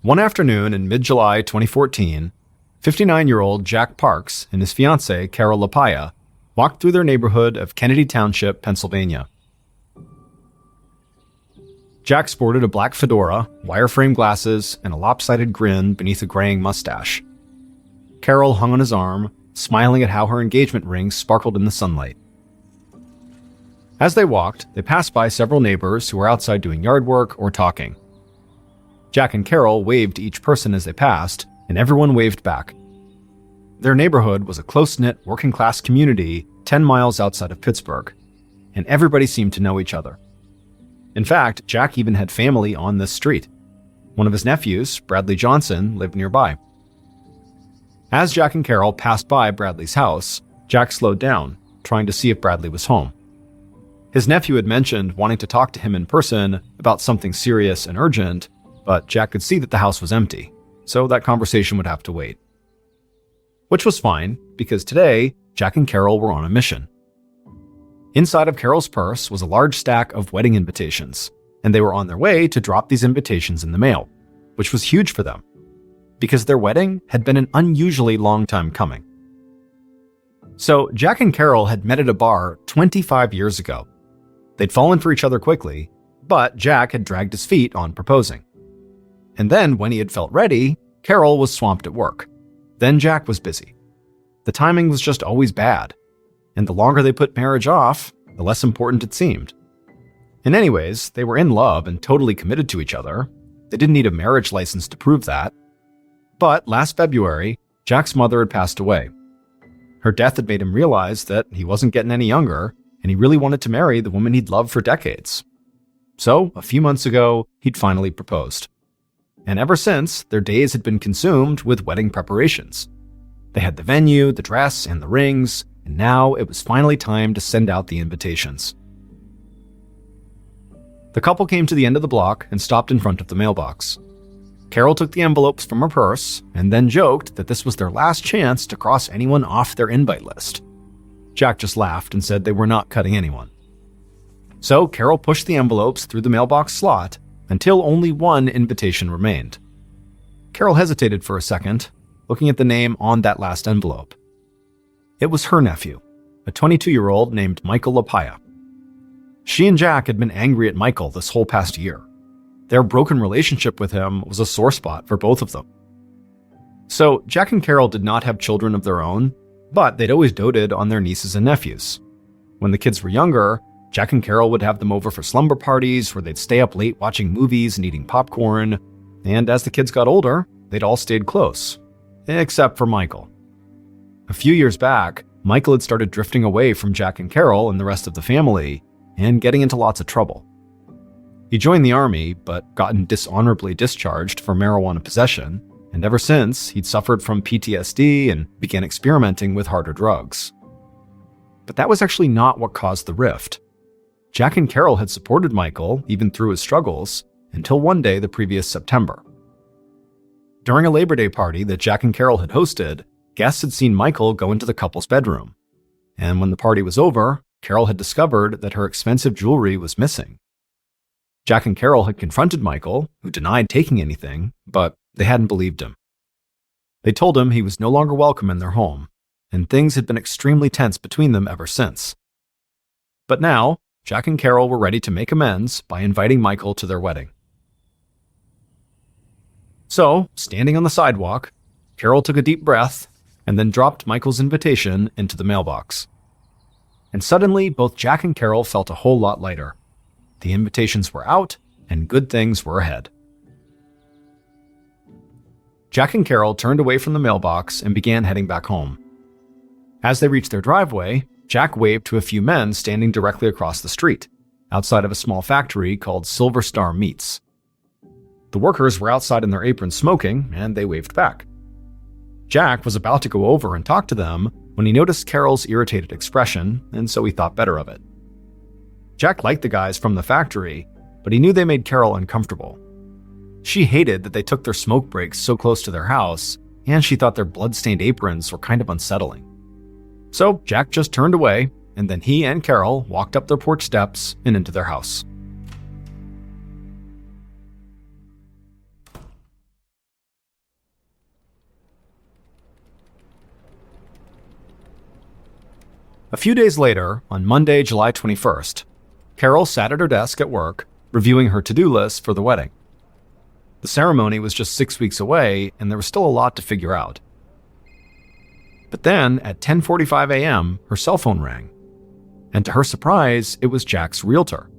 One afternoon in mid-July 2014, 59-year-old Jack Parks and his fiancée, Carol LaPaya, walked through their neighborhood of Kennedy Township, Pennsylvania. Jack sported a black fedora, wireframe glasses, and a lopsided grin beneath a graying mustache. Carol hung on his arm, smiling at how her engagement ring sparkled in the sunlight. As they walked, they passed by several neighbors who were outside doing yard work or talking. Jack and Carol waved to each person as they passed, and everyone waved back. Their neighborhood was a close-knit, working-class community 10 miles outside of Pittsburgh, and everybody seemed to know each other. In fact, Jack even had family on this street. One of his nephews, Bradley Johnson, lived nearby. As Jack and Carol passed by Bradley's house, Jack slowed down, trying to see if Bradley was home. His nephew had mentioned wanting to talk to him in person about something serious and urgent, but Jack could see that the house was empty, so that conversation would have to wait. Which was fine, because today, Jack and Carol were on a mission. Inside of Carol's purse was a large stack of wedding invitations, and they were on their way to drop these invitations in the mail, which was huge for them, because their wedding had been an unusually long time coming. So Jack and Carol had met at a bar 25 years ago. They'd fallen for each other quickly, but Jack had dragged his feet on proposing. And then, when he had felt ready, Carol was swamped at work. Then Jack was busy. The timing was just always bad, and the longer they put marriage off, the less important it seemed. And anyways, they were in love and totally committed to each other. They didn't need a marriage license to prove that. But last February, Jack's mother had passed away. Her death had made him realize that he wasn't getting any younger, and he really wanted to marry the woman he'd loved for decades. So, a few months ago, he'd finally proposed. And ever since, their days had been consumed with wedding preparations. They had the venue, the dress, and the rings, and now it was finally time to send out the invitations. The couple came to the end of the block and stopped in front of the mailbox. Carol took the envelopes from her purse and then joked that this was their last chance to cross anyone off their invite list. Jack just laughed and said they were not cutting anyone. So Carol pushed the envelopes through the mailbox slot until only one invitation remained. Carol hesitated for a second, looking at the name on that last envelope. It was her nephew, a 22-year-old named Michael LaPaya. She and Jack had been angry at Michael this whole past year. Their broken relationship with him was a sore spot for both of them. So Jack and Carol did not have children of their own, but they'd always doted on their nieces and nephews. When the kids were younger, Jack and Carol would have them over for slumber parties where they'd stay up late watching movies and eating popcorn, and as the kids got older, they'd all stayed close, except for Michael. A few years back, Michael had started drifting away from Jack and Carol and the rest of the family, and getting into lots of trouble. He joined the army, but gotten dishonorably discharged for marijuana possession, and ever since, he'd suffered from PTSD and began experimenting with harder drugs. But that was actually not what caused the rift. Jack and Carol had supported Michael, even through his struggles, until one day the previous September. During a Labor Day party that Jack and Carol had hosted, guests had seen Michael go into the couple's bedroom. And when the party was over, Carol had discovered that her expensive jewelry was missing. Jack and Carol had confronted Michael, who denied taking anything, but they hadn't believed him. They told him he was no longer welcome in their home, and things had been extremely tense between them ever since. But now, Jack and Carol were ready to make amends by inviting Michael to their wedding. So, standing on the sidewalk, Carol took a deep breath and then dropped Michael's invitation into the mailbox. And suddenly, both Jack and Carol felt a whole lot lighter. The invitations were out, and good things were ahead. Jack and Carol turned away from the mailbox and began heading back home. As they reached their driveway, Jack waved to a few men standing directly across the street, outside of a small factory called Silver Star Meats. The workers were outside in their aprons smoking, and they waved back. Jack was about to go over and talk to them when he noticed Carol's irritated expression, and so he thought better of it. Jack liked the guys from the factory, but he knew they made Carol uncomfortable. She hated that they took their smoke breaks so close to their house, and she thought their blood-stained aprons were kind of unsettling. So Jack just turned away, and then he and Carol walked up their porch steps and into their house. A few days later, on Monday, July 21st, Carol sat at her desk at work, reviewing her to-do list for the wedding. The ceremony was just 6 weeks away, and there was still a lot to figure out. But then, at 10:45 a.m., her cell phone rang. And to her surprise, it was Jack's realtor.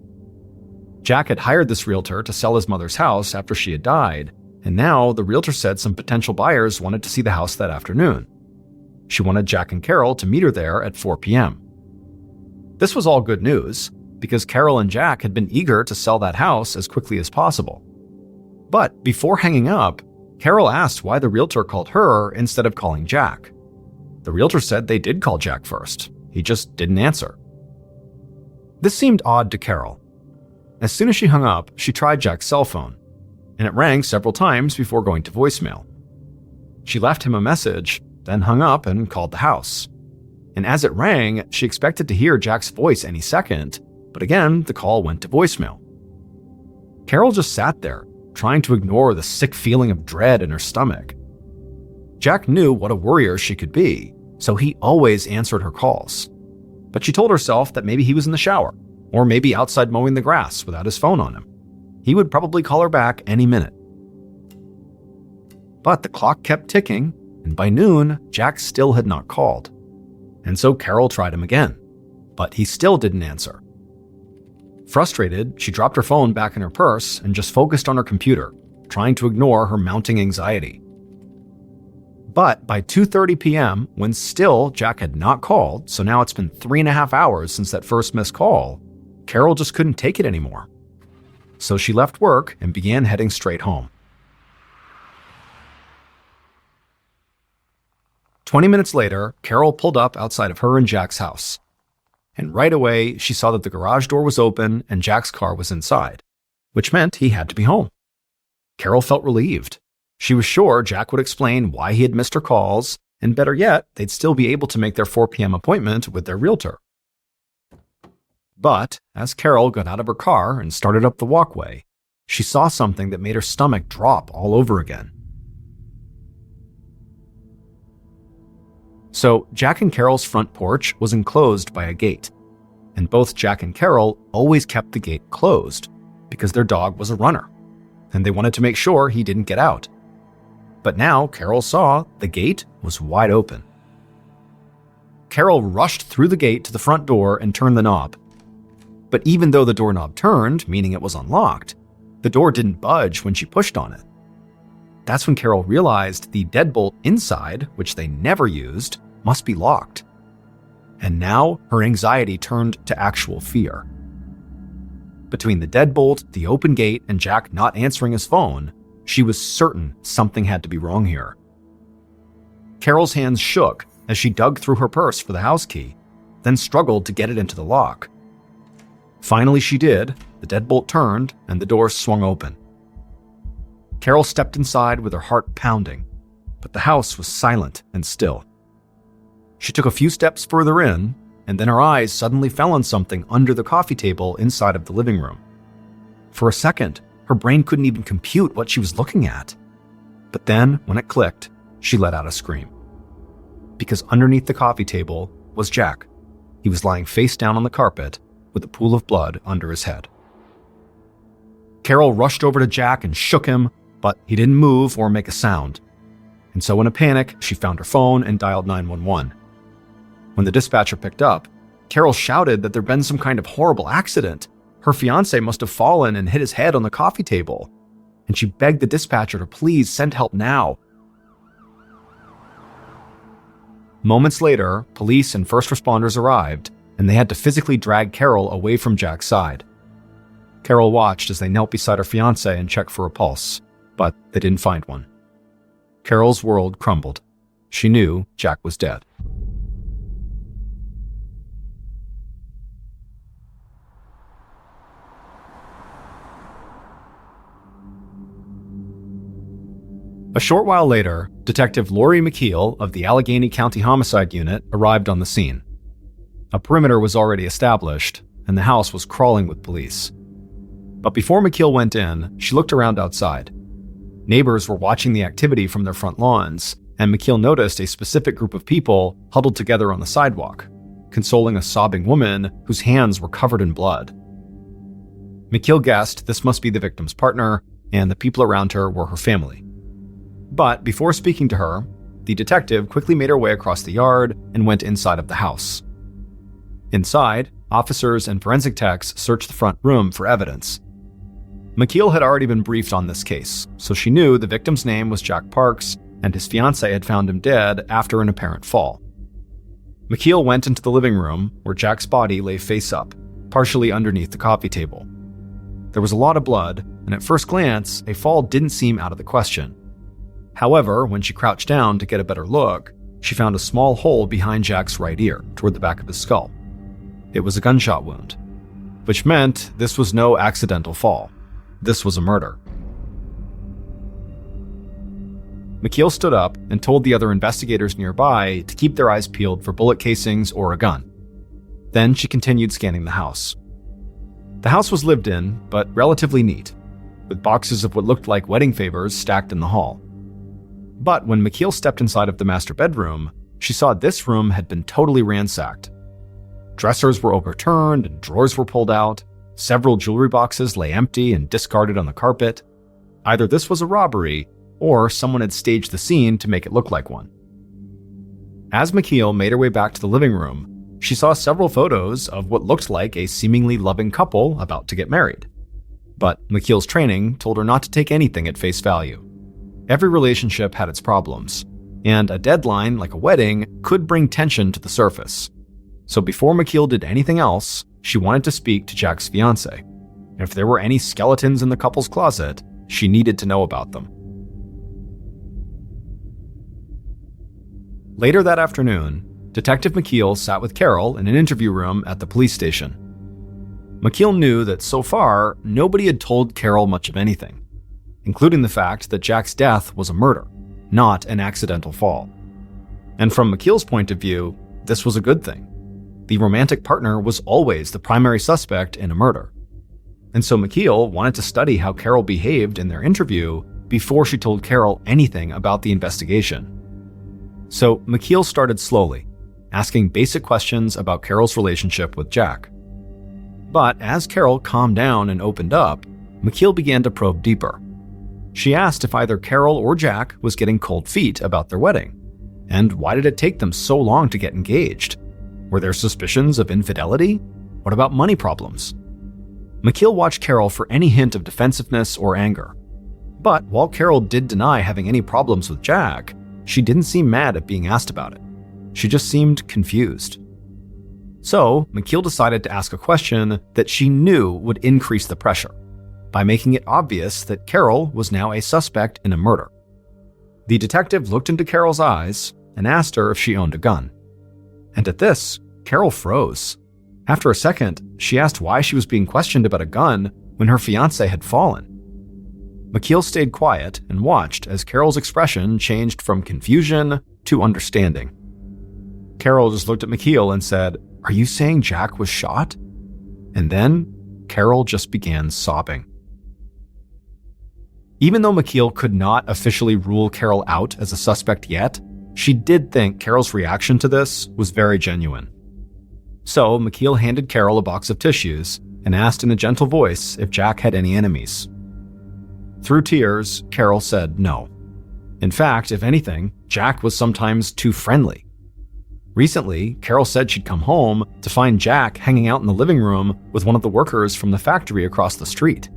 Jack had hired this realtor to sell his mother's house after she had died, and now the realtor said some potential buyers wanted to see the house that afternoon. She wanted Jack and Carol to meet her there at 4 p.m. This was all good news, because Carol and Jack had been eager to sell that house as quickly as possible. But before hanging up, Carol asked why the realtor called her instead of calling Jack. The realtor said they did call Jack first. He just didn't answer. This seemed odd to Carol. As soon as she hung up, she tried Jack's cell phone, and it rang several times before going to voicemail. She left him a message, then hung up and called the house. And as it rang, she expected to hear Jack's voice any second, but again, the call went to voicemail. Carol just sat there, trying to ignore the sick feeling of dread in her stomach. Jack knew what a worrier she could be, so he always answered her calls. But she told herself that maybe he was in the shower, or maybe outside mowing the grass without his phone on him. He would probably call her back any minute. But the clock kept ticking, and by noon, Jack still had not called. And so Carol tried him again, but he still didn't answer. Frustrated, she dropped her phone back in her purse and just focused on her computer, trying to ignore her mounting anxiety. But by 2:30 p.m., when still Jack had not called, so now it's been 3.5 hours since that first missed call, Carol just couldn't take it anymore. So she left work and began heading straight home. 20 minutes later, Carol pulled up outside of her and Jack's house. And right away, she saw that the garage door was open and Jack's car was inside, which meant he had to be home. Carol felt relieved. She was sure Jack would explain why he had missed her calls, and better yet, they'd still be able to make their 4 p.m. appointment with their realtor. But as Carol got out of her car and started up the walkway, she saw something that made her stomach drop all over again. So Jack and Carol's front porch was enclosed by a gate, and both Jack and Carol always kept the gate closed because their dog was a runner, and they wanted to make sure he didn't get out. But now Carol saw the gate was wide open. Carol rushed through the gate to the front door and turned the knob. But even though the doorknob turned, meaning it was unlocked, the door didn't budge when she pushed on it. That's when Carol realized the deadbolt inside, which they never used, must be locked. And now her anxiety turned to actual fear. Between the deadbolt, the open gate, and Jack not answering his phone, she was certain something had to be wrong here. Carol's hands shook as she dug through her purse for the house key, then struggled to get it into the lock. Finally she did, the deadbolt turned, and the door swung open. Carol stepped inside with her heart pounding, but the house was silent and still. She took a few steps further in, and then her eyes suddenly fell on something under the coffee table inside of the living room. For a second, her brain couldn't even compute what she was looking at. But then, when it clicked, she let out a scream. Because underneath the coffee table was Jack. He was lying face down on the carpet with a pool of blood under his head. Carol rushed over to Jack and shook him, but he didn't move or make a sound. And so in a panic, she found her phone and dialed 911. When the dispatcher picked up, Carol shouted that there'd been some kind of horrible accident. Her fiancé must have fallen and hit his head on the coffee table. And she begged the dispatcher to please send help now. Moments later, police and first responders arrived, and they had to physically drag Carol away from Jack's side. Carol watched as they knelt beside her fiancé and checked for a pulse, but they didn't find one. Carol's world crumbled. She knew Jack was dead. A short while later, Detective Lori McKeel of the Allegheny County Homicide Unit arrived on the scene. A perimeter was already established, and the house was crawling with police. But before McKeel went in, she looked around outside. Neighbors were watching the activity from their front lawns, and McKeel noticed a specific group of people huddled together on the sidewalk, consoling a sobbing woman whose hands were covered in blood. McKeel guessed this must be the victim's partner, and the people around her were her family. But before speaking to her, the detective quickly made her way across the yard and went inside of the house. Inside, officers and forensic techs searched the front room for evidence. McKeel had already been briefed on this case, so she knew the victim's name was Jack Parks, and his fiancée had found him dead after an apparent fall. McKeel went into the living room, where Jack's body lay face up, partially underneath the coffee table. There was a lot of blood, and at first glance, a fall didn't seem out of the question. However, when she crouched down to get a better look, she found a small hole behind Jack's right ear, toward the back of his skull. It was a gunshot wound, which meant this was no accidental fall. This was a murder. McKeel stood up and told the other investigators nearby to keep their eyes peeled for bullet casings or a gun. Then she continued scanning the house. The house was lived in, but relatively neat, with boxes of what looked like wedding favors stacked in the hall. But when McKeel stepped inside of the master bedroom, she saw this room had been totally ransacked. Dressers were overturned and drawers were pulled out. Several jewelry boxes lay empty and discarded on the carpet. Either this was a robbery, or someone had staged the scene to make it look like one. As McKeel made her way back to the living room, she saw several photos of what looked like a seemingly loving couple about to get married. But McKeel's training told her not to take anything at face value. Every relationship had its problems, and a deadline like a wedding could bring tension to the surface. So before McKeel did anything else, she wanted to speak to Jack's fiancé. If there were any skeletons in the couple's closet, she needed to know about them. Later that afternoon, Detective McKeel sat with Carol in an interview room at the police station. McKeel knew that so far, nobody had told Carol much of anything, including the fact that Jack's death was a murder, not an accidental fall. And from McKeel's point of view, this was a good thing. The romantic partner was always the primary suspect in a murder. And so McKeel wanted to study how Carol behaved in their interview before she told Carol anything about the investigation. So McKeel started slowly, asking basic questions about Carol's relationship with Jack. But as Carol calmed down and opened up, McKeel began to probe deeper. She asked if either Carol or Jack was getting cold feet about their wedding, and why did it take them so long to get engaged? Were there suspicions of infidelity? What about money problems? McKeel watched Carol for any hint of defensiveness or anger. But while Carol did deny having any problems with Jack, she didn't seem mad at being asked about it. She just seemed confused. So, McKeel decided to ask a question that she knew would increase the pressure, by making it obvious that Carol was now a suspect in a murder. The detective looked into Carol's eyes and asked her if she owned a gun. And at this, Carol froze. After a second, she asked why she was being questioned about a gun when her fiancé had fallen. McKeel stayed quiet and watched as Carol's expression changed from confusion to understanding. Carol just looked at McKeel and said, "Are you saying Jack was shot?" And then, Carol just began sobbing. Even though McKeel could not officially rule Carol out as a suspect yet, she did think Carol's reaction to this was very genuine. So McKeel handed Carol a box of tissues and asked in a gentle voice if Jack had any enemies. Through tears, Carol said no. In fact, if anything, Jack was sometimes too friendly. Recently, Carol said she'd come home to find Jack hanging out in the living room with one of the workers from the factory across the street.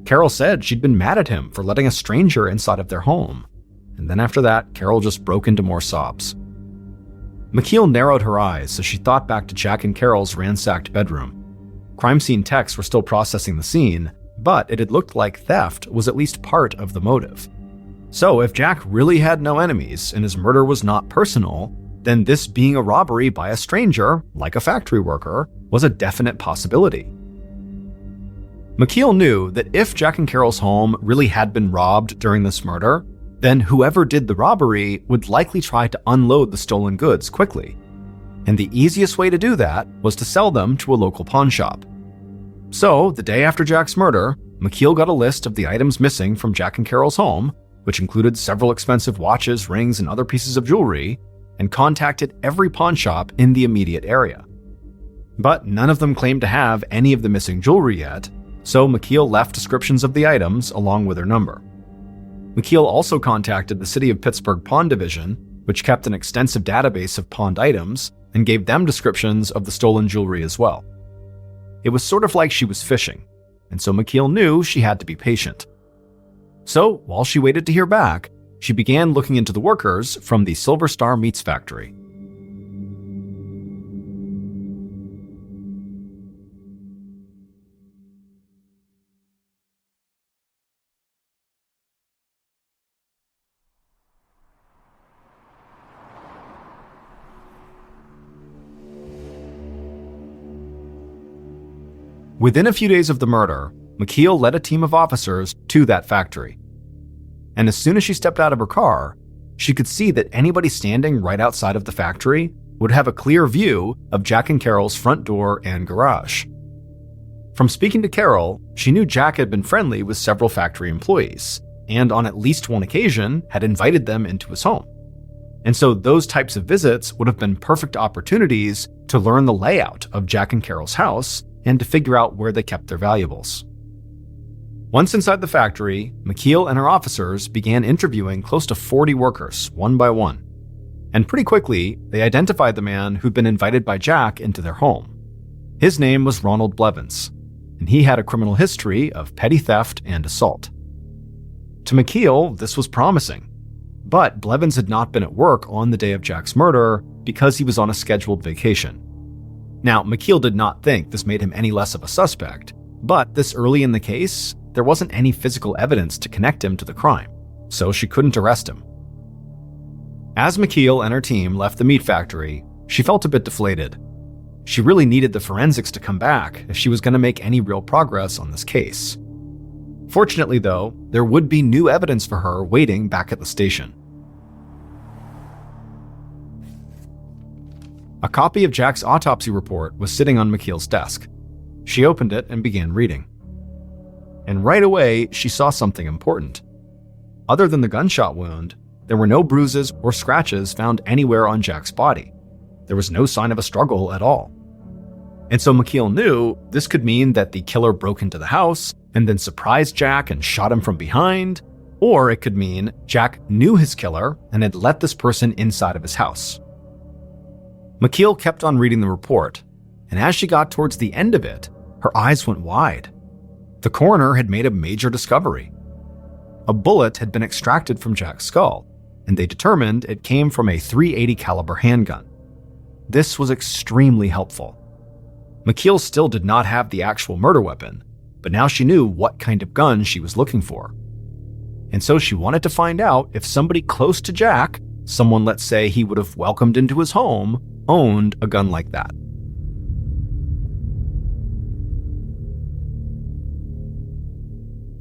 Carol said she'd been mad at him for letting a stranger inside of their home. And then after that, Carol just broke into more sobs. McKeel narrowed her eyes as she thought back to Jack and Carol's ransacked bedroom. Crime scene techs were still processing the scene, but it had looked like theft was at least part of the motive. So if Jack really had no enemies and his murder was not personal, then this being a robbery by a stranger, like a factory worker, was a definite possibility. McKeel knew that if Jack and Carol's home really had been robbed during this murder, then whoever did the robbery would likely try to unload the stolen goods quickly. And the easiest way to do that was to sell them to a local pawn shop. So, the day after Jack's murder, McKeel got a list of the items missing from Jack and Carol's home, which included several expensive watches, rings, and other pieces of jewelry, and contacted every pawnshop in the immediate area. But none of them claimed to have any of the missing jewelry yet, so McKeel left descriptions of the items along with her number. McKeel also contacted the City of Pittsburgh Pawn Division, which kept an extensive database of pawned items, and gave them descriptions of the stolen jewelry as well. It was sort of like she was fishing, and so McKeel knew she had to be patient. So, while she waited to hear back, she began looking into the workers from the Silver Star Meats Factory. Within a few days of the murder, McKeel led a team of officers to that factory. And as soon as she stepped out of her car, she could see that anybody standing right outside of the factory would have a clear view of Jack and Carol's front door and garage. From speaking to Carol, she knew Jack had been friendly with several factory employees, and on at least one occasion had invited them into his home. And so those types of visits would have been perfect opportunities to learn the layout of Jack and Carol's house and to figure out where they kept their valuables. Once inside the factory, McKeel and her officers began interviewing close to 40 workers, one by one. And pretty quickly, they identified the man who'd been invited by Jack into their home. His name was Ronald Blevins, and he had a criminal history of petty theft and assault. To McKeel, this was promising. But Blevins had not been at work on the day of Jack's murder because he was on a scheduled vacation. Now, McKeel did not think this made him any less of a suspect, but this early in the case, there wasn't any physical evidence to connect him to the crime, so she couldn't arrest him. As McKeel and her team left the meat factory, she felt a bit deflated. She really needed the forensics to come back if she was going to make any real progress on this case. Fortunately, though, there would be new evidence for her waiting back at the station. A copy of Jack's autopsy report was sitting on McKeel's desk. She opened it and began reading. And right away, she saw something important. Other than the gunshot wound, there were no bruises or scratches found anywhere on Jack's body. There was no sign of a struggle at all. And so McKeel knew this could mean that the killer broke into the house and then surprised Jack and shot him from behind, or it could mean Jack knew his killer and had let this person inside of his house. McKeel kept on reading the report, and as she got towards the end of it, her eyes went wide. The coroner had made a major discovery. A bullet had been extracted from Jack's skull, and they determined it came from a .380 caliber handgun. This was extremely helpful. McKeel still did not have the actual murder weapon, but now she knew what kind of gun she was looking for. And so she wanted to find out if somebody close to Jack, someone let's say he would have welcomed into his home, owned a gun like that.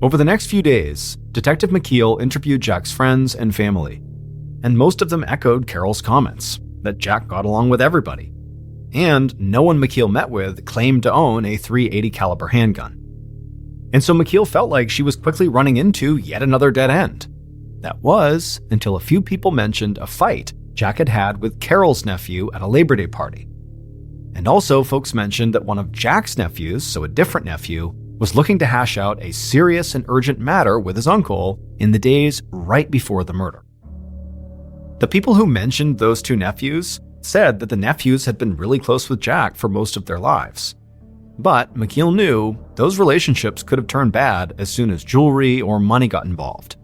Over the next few days, Detective McKeel interviewed Jack's friends and family, and most of them echoed Carol's comments that Jack got along with everybody. And no one McKeel met with claimed to own a .380 caliber handgun. And so McKeel felt like she was quickly running into yet another dead end. That was until a few people mentioned a fight Jack had had with Carol's nephew at a Labor Day party. And also folks mentioned that one of Jack's nephews, so a different nephew, was looking to hash out a serious and urgent matter with his uncle in the days right before the murder. The people who mentioned those two nephews said that the nephews had been really close with Jack for most of their lives. But McKeel knew those relationships could have turned bad as soon as jewelry or money got involved.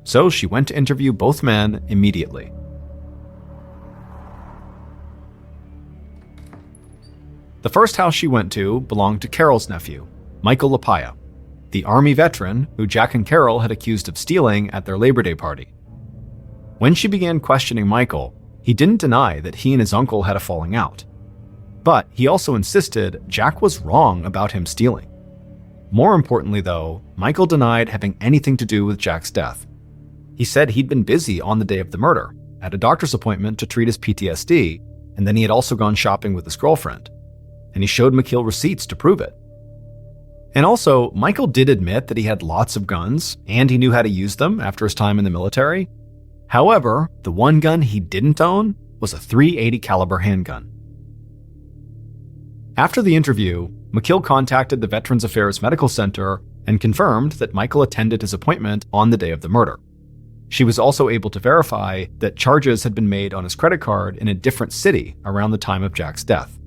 So she went to interview both men immediately. The first house she went to belonged to Carol's nephew, Michael Lapaya, the Army veteran who Jack and Carol had accused of stealing at their Labor Day party. When she began questioning Michael, he didn't deny that he and his uncle had a falling out. But he also insisted Jack was wrong about him stealing. More importantly, though, Michael denied having anything to do with Jack's death. He said he'd been busy on the day of the murder, at a doctor's appointment to treat his PTSD, and then he had also gone shopping with his girlfriend. And he showed McKeel receipts to prove it. And also, Michael did admit that he had lots of guns, and he knew how to use them after his time in the military. However, the one gun he didn't own was a .380 caliber handgun. After the interview, McKeel contacted the Veterans Affairs Medical Center and confirmed that Michael attended his appointment on the day of the murder. She was also able to verify that charges had been made on his credit card in a different city around the time of Jack's death.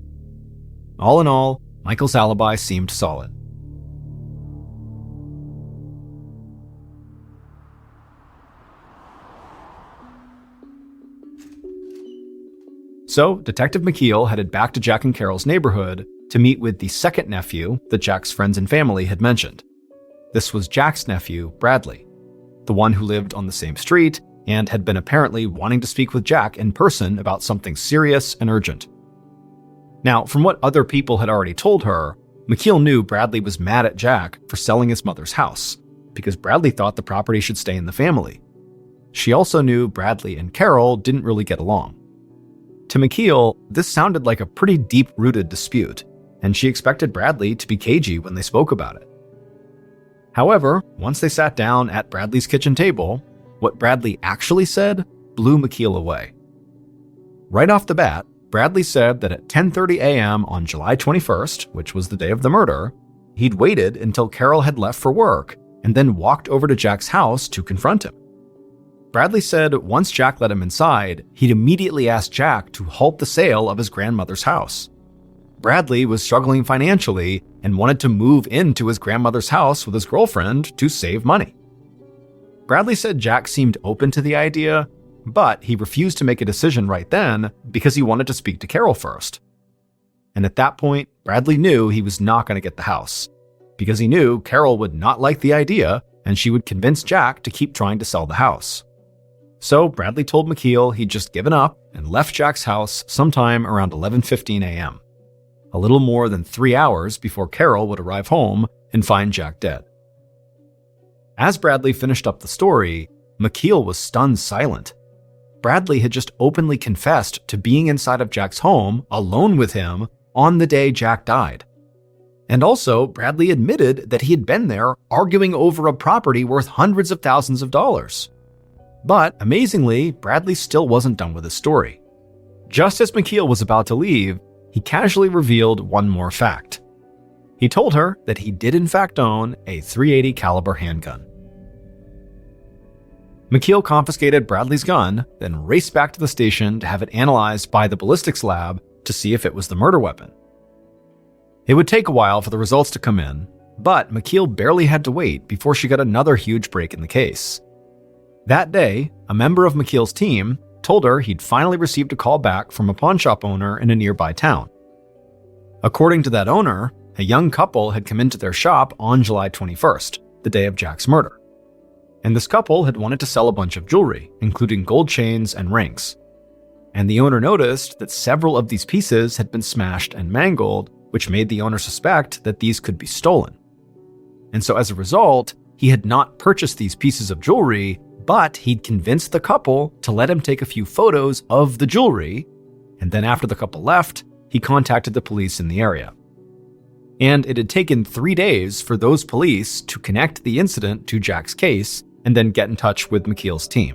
All in all, Michael's alibi seemed solid. So, Detective McKeel headed back to Jack and Carol's neighborhood to meet with the second nephew that Jack's friends and family had mentioned. This was Jack's nephew, Bradley, the one who lived on the same street and had been apparently wanting to speak with Jack in person about something serious and urgent. Now, from what other people had already told her, McKeel knew Bradley was mad at Jack for selling his mother's house, because Bradley thought the property should stay in the family. She also knew Bradley and Carol didn't really get along. To McKeel, this sounded like a pretty deep-rooted dispute, and she expected Bradley to be cagey when they spoke about it. However, once they sat down at Bradley's kitchen table, what Bradley actually said blew McKeel away. Right off the bat, Bradley said that at 10:30 a.m. on July 21st, which was the day of the murder, he'd waited until Carol had left for work and then walked over to Jack's house to confront him. Bradley said once Jack let him inside, he'd immediately asked Jack to halt the sale of his grandmother's house. Bradley was struggling financially and wanted to move into his grandmother's house with his girlfriend to save money. Bradley said Jack seemed open to the idea, but he refused to make a decision right then because he wanted to speak to Carol first. And at that point, Bradley knew he was not going to get the house, because he knew Carol would not like the idea and she would convince Jack to keep trying to sell the house. So Bradley told McKeel he'd just given up and left Jack's house sometime around 11:15 a.m., a little more than 3 hours before Carol would arrive home and find Jack dead. As Bradley finished up the story, McKeel was stunned silent. Bradley had just openly confessed to being inside of Jack's home, alone with him, on the day Jack died. And also, Bradley admitted that he had been there arguing over a property worth hundreds of thousands of dollars. But, amazingly, Bradley still wasn't done with his story. Just as McKeel was about to leave, he casually revealed one more fact. He told her that he did in fact own a .380 caliber handgun. McKeel confiscated Bradley's gun, then raced back to the station to have it analyzed by the ballistics lab to see if it was the murder weapon. It would take a while for the results to come in, but McKeel barely had to wait before she got another huge break in the case. That day, a member of McKeel's team told her he'd finally received a call back from a pawnshop owner in a nearby town. According to that owner, a young couple had come into their shop on July 21st, the day of Jack's murder. And this couple had wanted to sell a bunch of jewelry, including gold chains and rings. And the owner noticed that several of these pieces had been smashed and mangled, which made the owner suspect that these could be stolen. And so as a result, he had not purchased these pieces of jewelry, but he'd convinced the couple to let him take a few photos of the jewelry, and then after the couple left, he contacted the police in the area. And it had taken 3 days for those police to connect the incident to Jack's case and then get in touch with McKeel's team.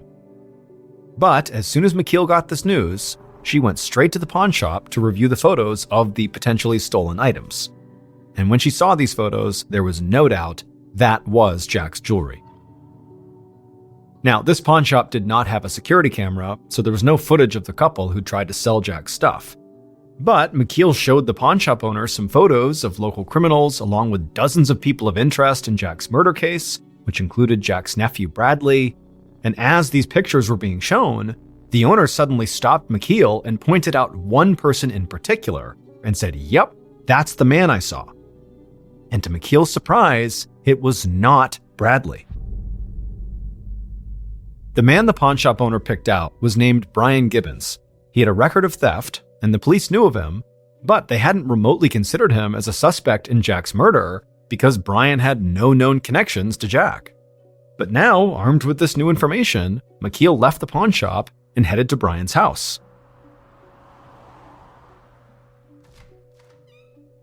But as soon as McKeel got this news, she went straight to the pawn shop to review the photos of the potentially stolen items. And when she saw these photos, there was no doubt that was Jack's jewelry. Now, this pawn shop did not have a security camera, so there was no footage of the couple who tried to sell Jack's stuff. But McKeel showed the pawn shop owner some photos of local criminals along with dozens of people of interest in Jack's murder case, which included Jack's nephew Bradley. And as these pictures were being shown, the owner suddenly stopped McKeel and pointed out one person in particular and said, "Yep, that's the man I saw." And to McKeel's surprise, it was not Bradley. The man the pawnshop owner picked out was named Brian Gibbons. He had a record of theft, and the police knew of him, but they hadn't remotely considered him as a suspect in Jack's murder because Brian had no known connections to Jack. But now, armed with this new information, McKeel left the pawn shop and headed to Brian's house.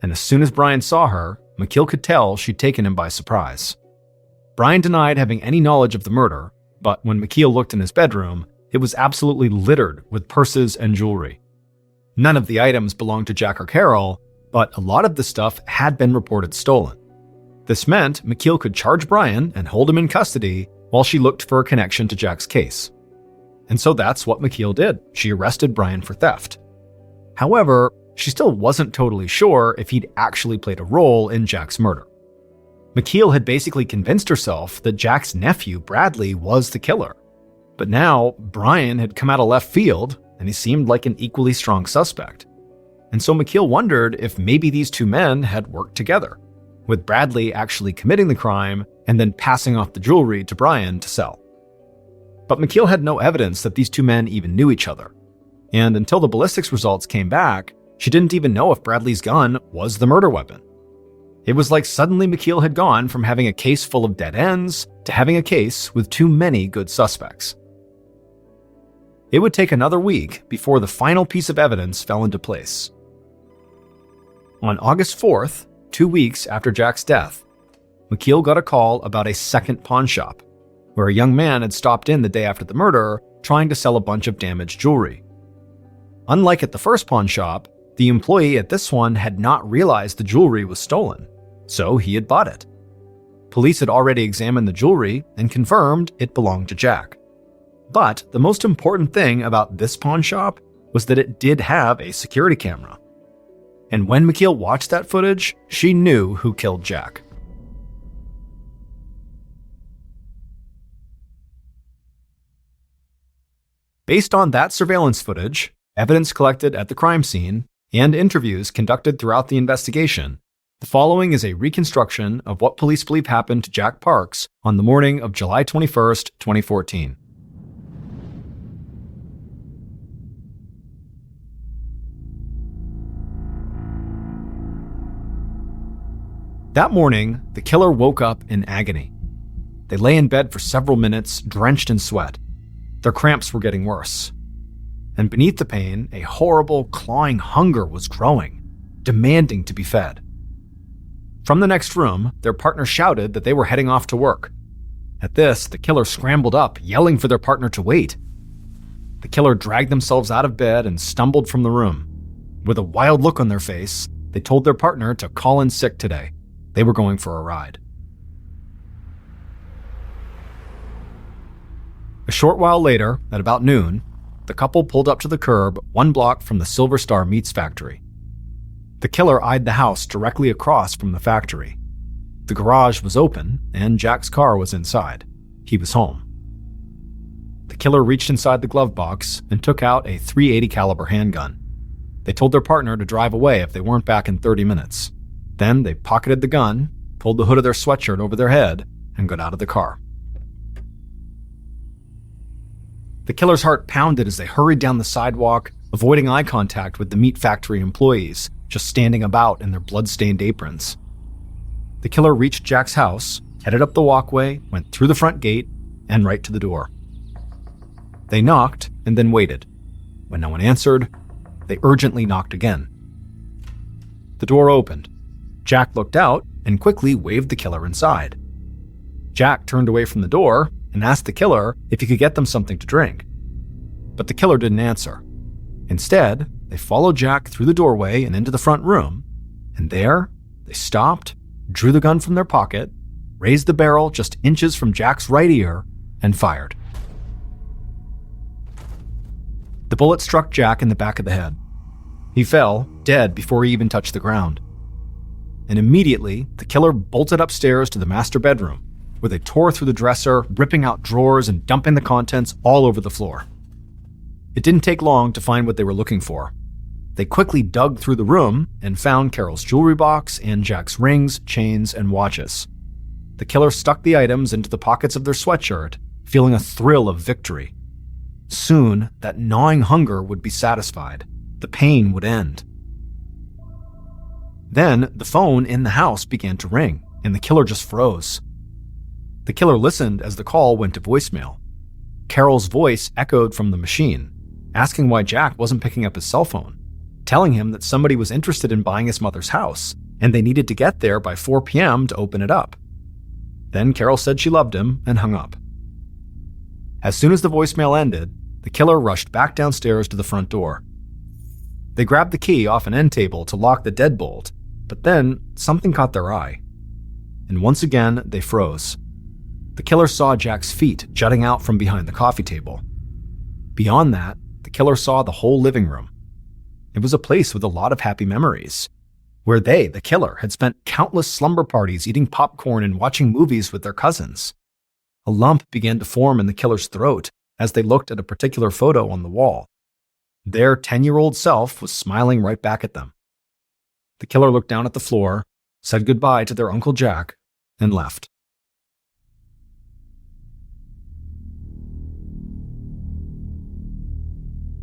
And as soon as Brian saw her, McKeel could tell she'd taken him by surprise. Brian denied having any knowledge of the murder, but when McKeel looked in his bedroom, It was absolutely littered with purses and jewelry. None of the items belonged to Jack or Carol, but a lot of the stuff had been reported stolen. This meant McKeel could charge Brian and hold him in custody while she looked for a connection to Jack's case. And so that's what McKeel did. She arrested Brian for theft. However, she still wasn't totally sure if he'd actually played a role in Jack's murder. McKeel had basically convinced herself that Jack's nephew, Bradley, was the killer. But now, Brian had come out of left field, and he seemed like an equally strong suspect. And so McKeel wondered if maybe these two men had worked together, with Bradley actually committing the crime and then passing off the jewelry to Brian to sell. But McKeel had no evidence that these two men even knew each other. And until the ballistics results came back, she didn't even know if Bradley's gun was the murder weapon. It was like suddenly McKeel had gone from having a case full of dead ends to having a case with too many good suspects. It would take another week before the final piece of evidence fell into place. On August 4th, 2 weeks after Jack's death, McKeel got a call about a second pawn shop, where a young man had stopped in the day after the murder trying to sell a bunch of damaged jewelry. Unlike at the first pawn shop, the employee at this one had not realized the jewelry was stolen, so he had bought it. Police had already examined the jewelry and confirmed it belonged to Jack. But the most important thing about this pawn shop was that it did have a security camera. And when McKeel watched that footage, she knew who killed Jack. Based on that surveillance footage, evidence collected at the crime scene, and interviews conducted throughout the investigation, the following is a reconstruction of what police believe happened to Jack Parks on the morning of July 21st, 2014. That morning, the killer woke up in agony. They lay in bed for several minutes, drenched in sweat. Their cramps were getting worse. And beneath the pain, a horrible, clawing hunger was growing, demanding to be fed. From the next room, their partner shouted that they were heading off to work. At this, the killer scrambled up, yelling for their partner to wait. The killer dragged themselves out of bed and stumbled from the room. With a wild look on their face, they told their partner to call in sick today. They were going for a ride. A short while later, at about noon, the couple pulled up to the curb 1 block from the Silver Star Meats factory. The killer eyed the house directly across from the factory. The garage was open, and Jack's car was inside. He was home. The killer reached inside the glove box and took out a .380 caliber handgun. They told their partner to drive away if they weren't back in 30 minutes. Then they pocketed the gun, pulled the hood of their sweatshirt over their head, and got out of the car. The killer's heart pounded as they hurried down the sidewalk, avoiding eye contact with the meat factory employees, just standing about in their blood-stained aprons. The killer reached Jack's house, headed up the walkway, went through the front gate, and right to the door. They knocked and then waited. When no one answered, they urgently knocked again. The door opened. Jack looked out and quickly waved the killer inside. Jack turned away from the door and asked the killer if he could get them something to drink. But the killer didn't answer. Instead, they followed Jack through the doorway and into the front room, and there, they stopped, drew the gun from their pocket, raised the barrel just inches from Jack's right ear, and fired. The bullet struck Jack in the back of the head. He fell, dead before he even touched the ground. And immediately, the killer bolted upstairs to the master bedroom, where they tore through the dresser, ripping out drawers and dumping the contents all over the floor. It didn't take long to find what they were looking for. They quickly dug through the room and found Carol's jewelry box and Jack's rings, chains, and watches. The killer stuck the items into the pockets of their sweatshirt, feeling a thrill of victory. Soon, that gnawing hunger would be satisfied. The pain would end. Then, the phone in the house began to ring, and the killer just froze. The killer listened as the call went to voicemail. Carol's voice echoed from the machine, asking why Jack wasn't picking up his cell phone, telling him that somebody was interested in buying his mother's house, and they needed to get there by 4 p.m. to open it up. Then Carol said she loved him and hung up. As soon as the voicemail ended, the the killer rushed back downstairs to the front door. They grabbed the key off an end table to lock the deadbolt, but then something caught their eye. And once again, they froze. The killer saw Jack's feet jutting out from behind the coffee table. Beyond that, the killer saw the whole living room. It was a place with a lot of happy memories, where they, the killer, had spent countless slumber parties eating popcorn and watching movies with their cousins. A lump began to form in the killer's throat as they looked at a particular photo on the wall. Their 10-year-old self was smiling right back at them. The killer looked down at the floor, said goodbye to their Uncle Jack, and left.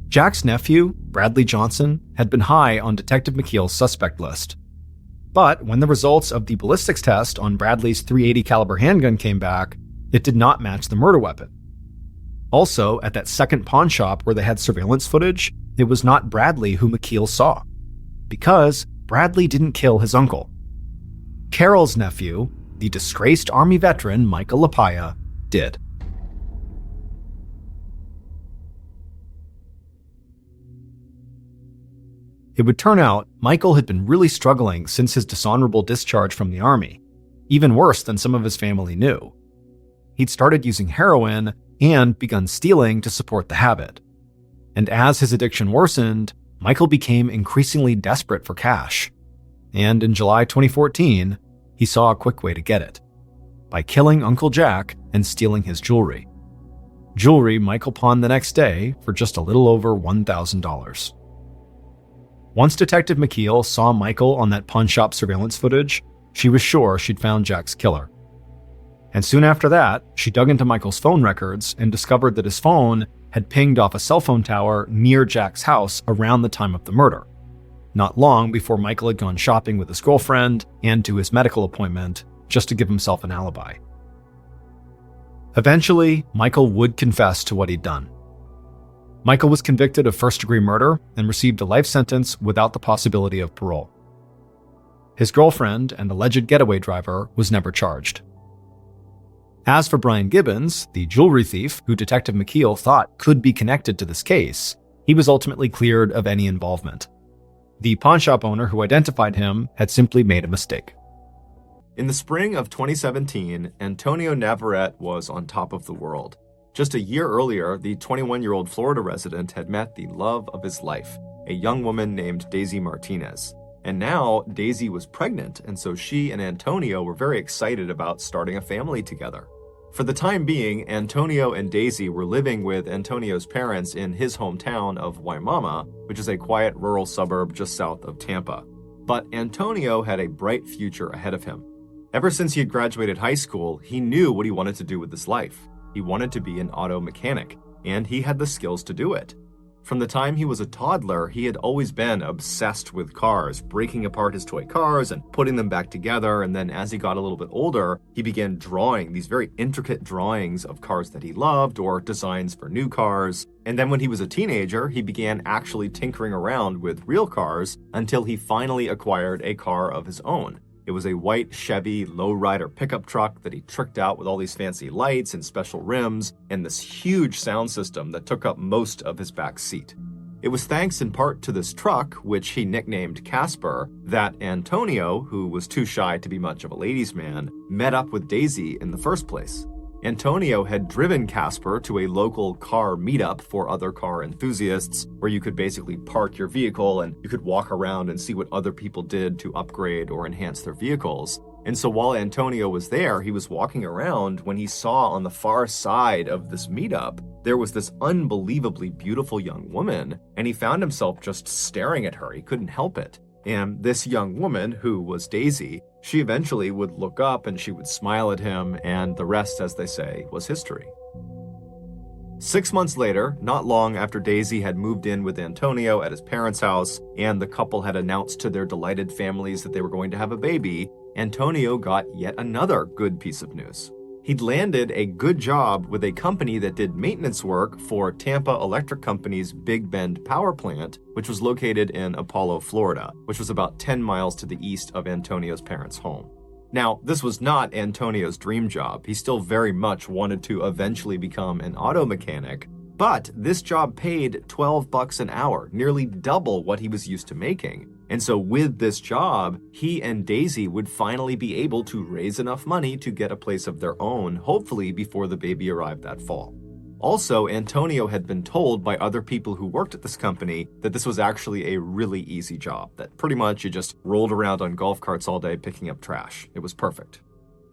Jack's nephew, Bradley Johnson, had been high on Detective McKeel's suspect list. But when the results of the ballistics test on Bradley's .380 caliber handgun came back, it did not match the murder weapon. Also, at that second pawn shop where they had surveillance footage, it was not Bradley who McKeel saw, because Bradley didn't kill his uncle. Carol's nephew, the disgraced Army veteran Michael Lapaya, did. It would turn out Michael had been really struggling since his dishonorable discharge from the Army, even worse than some of his family knew. He'd started using heroin and begun stealing to support the habit. And as his addiction worsened, Michael became increasingly desperate for cash. And in July 2014, he saw a quick way to get it, by killing Uncle Jack and stealing his jewelry. Jewelry Michael pawned the next day for just a little over $1,000. Once Detective McKeel saw Michael on that pawn shop surveillance footage, she was sure she'd found Jack's killer. And soon after that, she dug into Michael's phone records and discovered that his phone had pinged off a cell phone tower near Jack's house around the time of the murder, not long before Michael had gone shopping with his girlfriend and to his medical appointment just to give himself an alibi. Eventually, Michael would confess to what he'd done. Michael was convicted of first-degree murder and received a life sentence without the possibility of parole. His girlfriend and alleged getaway driver was never charged. As for Brian Gibbons, the jewelry thief who Detective McKeel thought could be connected to this case, he was ultimately cleared of any involvement. The pawnshop owner who identified him had simply made a mistake. In the spring of 2017, Antonio Navarrete was on top of the world. Just a year earlier, the 21-year-old Florida resident had met the love of his life, a young woman named Daisy Martinez. And now, Daisy was pregnant, and so she and Antonio were very excited about starting a family together. For the time being, Antonio and Daisy were living with Antonio's parents in his hometown of Waimama, which is a quiet rural suburb just south of Tampa. But Antonio had a bright future ahead of him. Ever since he had graduated high school, he knew what he wanted to do with his life. He wanted to be an auto mechanic, and he had the skills to do it. From the time he was a toddler, he had always been obsessed with cars, breaking apart his toy cars and putting them back together, and then as he got a little bit older, he began drawing these very intricate drawings of cars that he loved or designs for new cars. And then when he was a teenager, he began actually tinkering around with real cars until he finally acquired a car of his own. It was a white Chevy lowrider pickup truck that he tricked out with all these fancy lights and special rims and this huge sound system that took up most of his back seat. It was thanks in part to this truck, which he nicknamed Casper, that Antonio, who was too shy to be much of a ladies' man, met up with Daisy in the first place. Antonio had driven Casper to a local car meetup for other car enthusiasts, where you could basically park your vehicle and you could walk around and see what other people did to upgrade or enhance their vehicles. And so while Antonio was there, he was walking around when he saw on the far side of this meetup, there was this unbelievably beautiful young woman, and he found himself just staring at her. He couldn't help it. And this young woman, who was Daisy, she eventually would look up and she would smile at him, and the rest, as they say, was history. 6 months later, not long after Daisy had moved in with Antonio at his parents' house, and the couple had announced to their delighted families that they were going to have a baby, Antonio got yet another good piece of news. He'd landed a good job with a company that did maintenance work for Tampa Electric Company's Big Bend power plant, which was located in Apollo, Florida, which was about 10 miles to the east of Antonio's parents' home. Now, this was not Antonio's dream job. He still very much wanted to eventually become an auto mechanic, But this job paid $12 an hour, nearly double what he was used to making. And so with this job, he and Daisy would finally be able to raise enough money to get a place of their own, hopefully before the baby arrived that fall. Also, Antonio had been told by other people who worked at this company that this was actually a really easy job, that pretty much you just rolled around on golf carts all day picking up trash. It was perfect.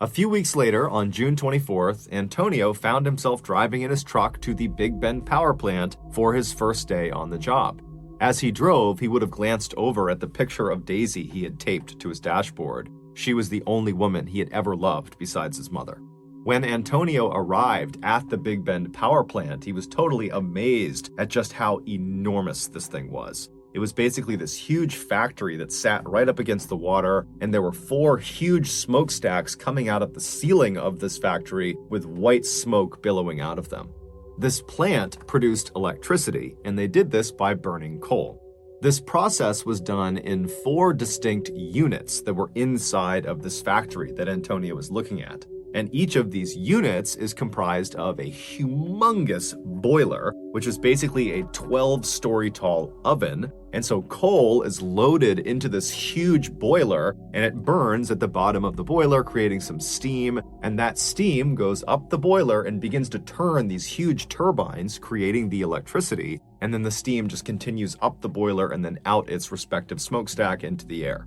A few weeks later, on June 24th, Antonio found himself driving in his truck to the Big Bend power plant for his first day on the job. As he drove, he would have glanced over at the picture of Daisy he had taped to his dashboard. She was the only woman he had ever loved besides his mother. When Antonio arrived at the Big Bend power plant, he was totally amazed at just how enormous this thing was. It was basically this huge factory that sat right up against the water, and there were 4 huge smokestacks coming out of the ceiling of this factory with white smoke billowing out of them. This plant produced electricity, and they did this by burning coal. This process was done in 4 distinct units that were inside of this factory that Antonio was looking at. And each of these units is comprised of a humongous boiler, which is basically a 12-story tall oven. And so coal is loaded into this huge boiler, and it burns at the bottom of the boiler, creating some steam. And that steam goes up the boiler and begins to turn these huge turbines, creating the electricity. And then the steam just continues up the boiler and then out its respective smokestack into the air.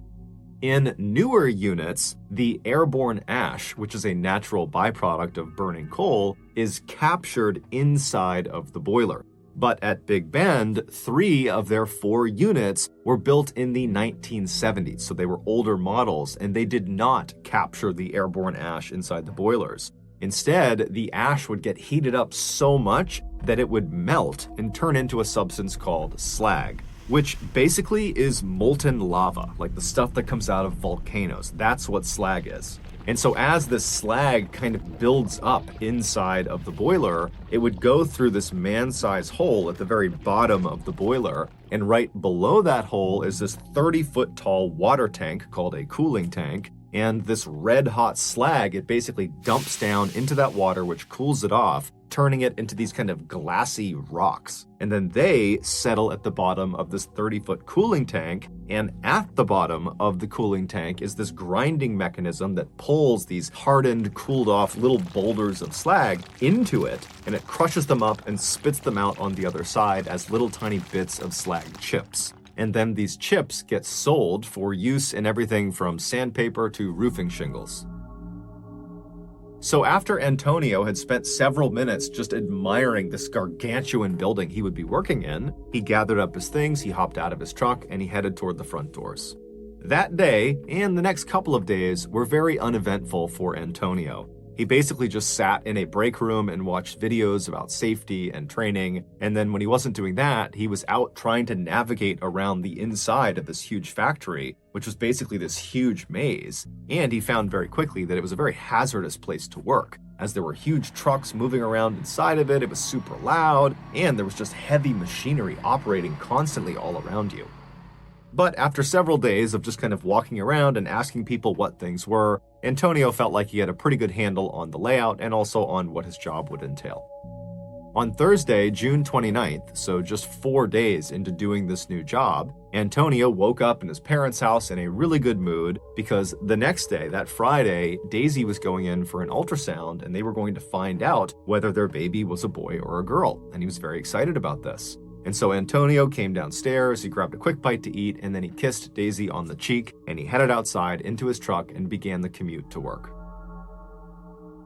In newer units, the airborne ash, which is a natural byproduct of burning coal, is captured inside of the boiler. But at Big Bend, 3 of their 4 units were built in the 1970s, so they were older models, and they did not capture the airborne ash inside the boilers. Instead, the ash would get heated up so much that it would melt and turn into a substance called slag, which basically is molten lava, like the stuff that comes out of volcanoes. That's what slag is. And so as this slag kind of builds up inside of the boiler, it would go through this man-sized hole at the very bottom of the boiler, and right below that hole is this 30-foot tall water tank called a cooling tank. And this red-hot slag, it basically dumps down into that water, which cools it off, turning it into these kind of glassy rocks. And then they settle at the bottom of this 30-foot cooling tank, and at the bottom of the cooling tank is this grinding mechanism that pulls these hardened, cooled-off little boulders of slag into it, and it crushes them up and spits them out on the other side as little tiny bits of slag chips. And then these chips get sold for use in everything from sandpaper to roofing shingles. So after Antonio had spent several minutes just admiring this gargantuan building he would be working in, he gathered up his things, he hopped out of his truck, and he headed toward the front doors. That day, and the next couple of days, were very uneventful for Antonio. He basically just sat in a break room and watched videos about safety and training, and then when he wasn't doing that, he was out trying to navigate around the inside of this huge factory, which was basically this huge maze, and he found very quickly that it was a very hazardous place to work, as there were huge trucks moving around inside of it, it was super loud, and there was just heavy machinery operating constantly all around you. But after several days of just kind of walking around and asking people what things were, Antonio felt like he had a pretty good handle on the layout and also on what his job would entail. On Thursday, June 29th, so just 4 days into doing this new job, Antonio woke up in his parents' house in a really good mood because the next day, that Friday, Daisy was going in for an ultrasound and they were going to find out whether their baby was a boy or a girl, and he was very excited about this. And so Antonio came downstairs, he grabbed a quick bite to eat, and then he kissed Daisy on the cheek, and he headed outside into his truck and began the commute to work.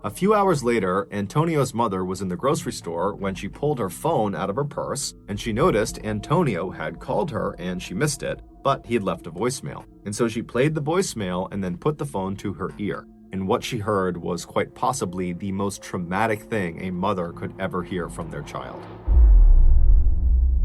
A few hours later, Antonio's mother was in the grocery store when she pulled her phone out of her purse, and she noticed Antonio had called her and she missed it, but he had left a voicemail. And so she played the voicemail and then put the phone to her ear. And what she heard was quite possibly the most traumatic thing a mother could ever hear from their child.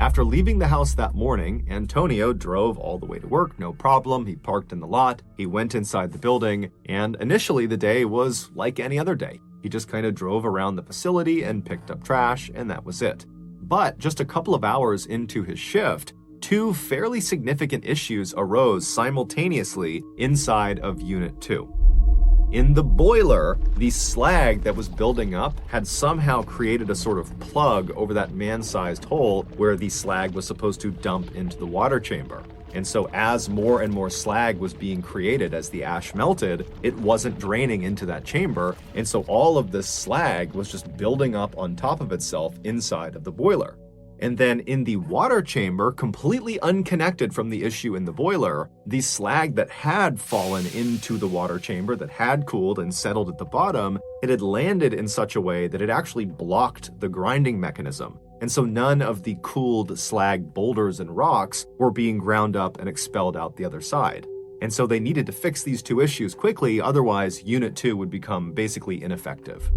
After leaving the house that morning, Antonio drove all the way to work, no problem. He parked in the lot, he went inside the building, and initially the day was like any other day. He just kind of drove around the facility and picked up trash, and that was it. But just a couple of hours into his shift, 2 fairly significant issues arose simultaneously inside of Unit 2. In the boiler, the slag that was building up had somehow created a sort of plug over that man-sized hole where the slag was supposed to dump into the water chamber. And so as more and more slag was being created as the ash melted, it wasn't draining into that chamber. And so all of this slag was just building up on top of itself inside of the boiler. And then in the water chamber, completely unconnected from the issue in the boiler, the slag that had fallen into the water chamber, that had cooled and settled at the bottom, it had landed in such a way that it actually blocked the grinding mechanism. And so none of the cooled slag boulders and rocks were being ground up and expelled out the other side. And so they needed to fix these two issues quickly, otherwise Unit 2 would become basically ineffective.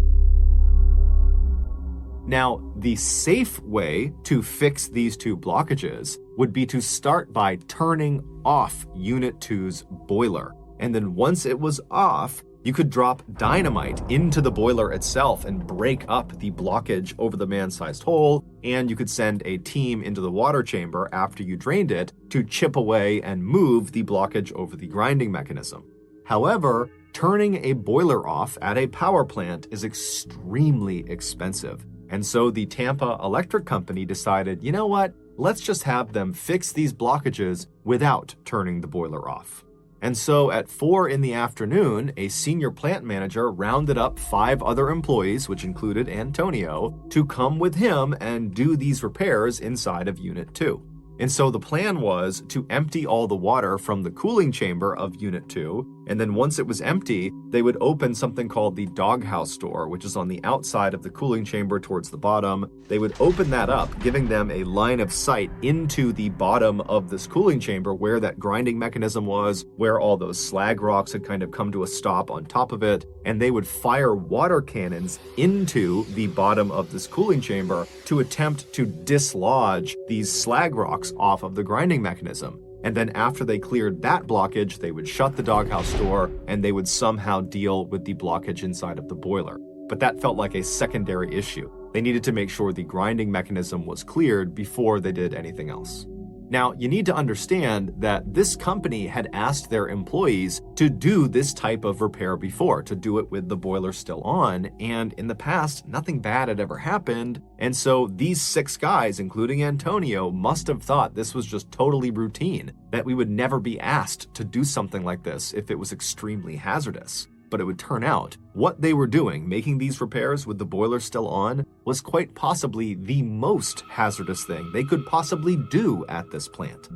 Now, the safe way to fix these two blockages would be to start by turning off Unit 2's boiler. And then once it was off, you could drop dynamite into the boiler itself and break up the blockage over the man-sized hole, and you could send a team into the water chamber after you drained it to chip away and move the blockage over the grinding mechanism. However, turning a boiler off at a power plant is extremely expensive. And so the Tampa Electric Company decided, you know what, let's just have them fix these blockages without turning the boiler off. And so at 4 in the afternoon, a senior plant manager rounded up 5 other employees, which included Antonio, to come with him and do these repairs inside of Unit 2. And so the plan was to empty all the water from the cooling chamber of Unit 2, and then once it was empty, they would open something called the doghouse door, which is on the outside of the cooling chamber towards the bottom. They would open that up, giving them a line of sight into the bottom of this cooling chamber where that grinding mechanism was, where all those slag rocks had kind of come to a stop on top of it, and they would fire water cannons into the bottom of this cooling chamber to attempt to dislodge these slag rocks off of the grinding mechanism. And then after they cleared that blockage, they would shut the doghouse door and they would somehow deal with the blockage inside of the boiler. But that felt like a secondary issue. They needed to make sure the grinding mechanism was cleared before they did anything else. Now, you need to understand that this company had asked their employees to do this type of repair before, to do it with the boiler still on, and in the past, nothing bad had ever happened, and so these 6 guys, including Antonio, must have thought this was just totally routine, that we would never be asked to do something like this if it was extremely hazardous. But it would turn out what they were doing, making these repairs with the boiler still on, was quite possibly the most hazardous thing they could possibly do at this plant.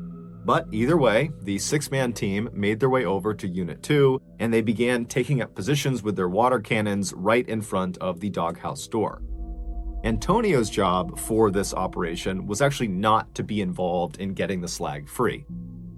But either way, the 6-man team made their way over to Unit 2, and they began taking up positions with their water cannons right in front of the doghouse door. Antonio's job for this operation was actually not to be involved in getting the slag free.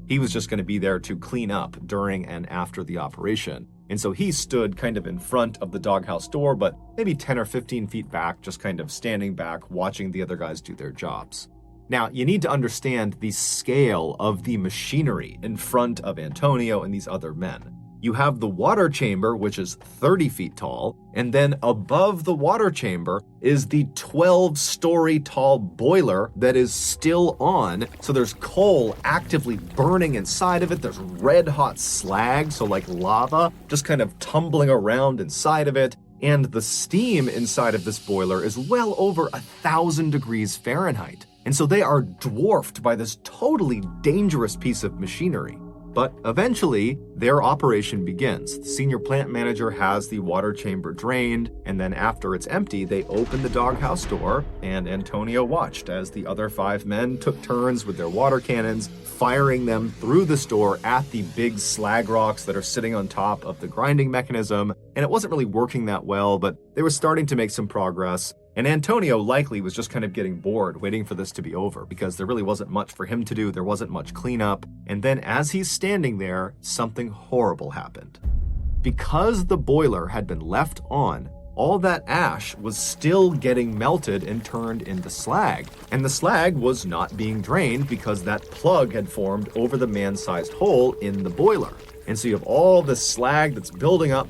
He was just going to be there to clean up during and after the operation. And so he stood kind of in front of the doghouse door, but maybe 10 or 15 feet back, just kind of standing back, watching the other guys do their jobs. Now, you need to understand the scale of the machinery in front of Antonio and these other men. You have the water chamber, which is 30 feet tall, and then above the water chamber is the 12-story tall boiler that is still on. So there's coal actively burning inside of it. There's red hot slag, so like lava, just kind of tumbling around inside of it. And the steam inside of this boiler is well over 1,000 degrees Fahrenheit. And so they are dwarfed by this totally dangerous piece of machinery. But eventually, their operation begins. The senior plant manager has the water chamber drained, and then after it's empty, they open the doghouse door, and Antonio watched as the other 5 men took turns with their water cannons, firing them through the store at the big slag rocks that are sitting on top of the grinding mechanism. And it wasn't really working that well, but they were starting to make some progress. And Antonio likely was just kind of getting bored waiting for this to be over because there really wasn't much for him to do. There wasn't much cleanup. And then as he's standing there, something horrible happened. Because the boiler had been left on, all that ash was still getting melted and turned into slag. And the slag was not being drained because that plug had formed over the man-sized hole in the boiler. And so you have all this slag that's building up.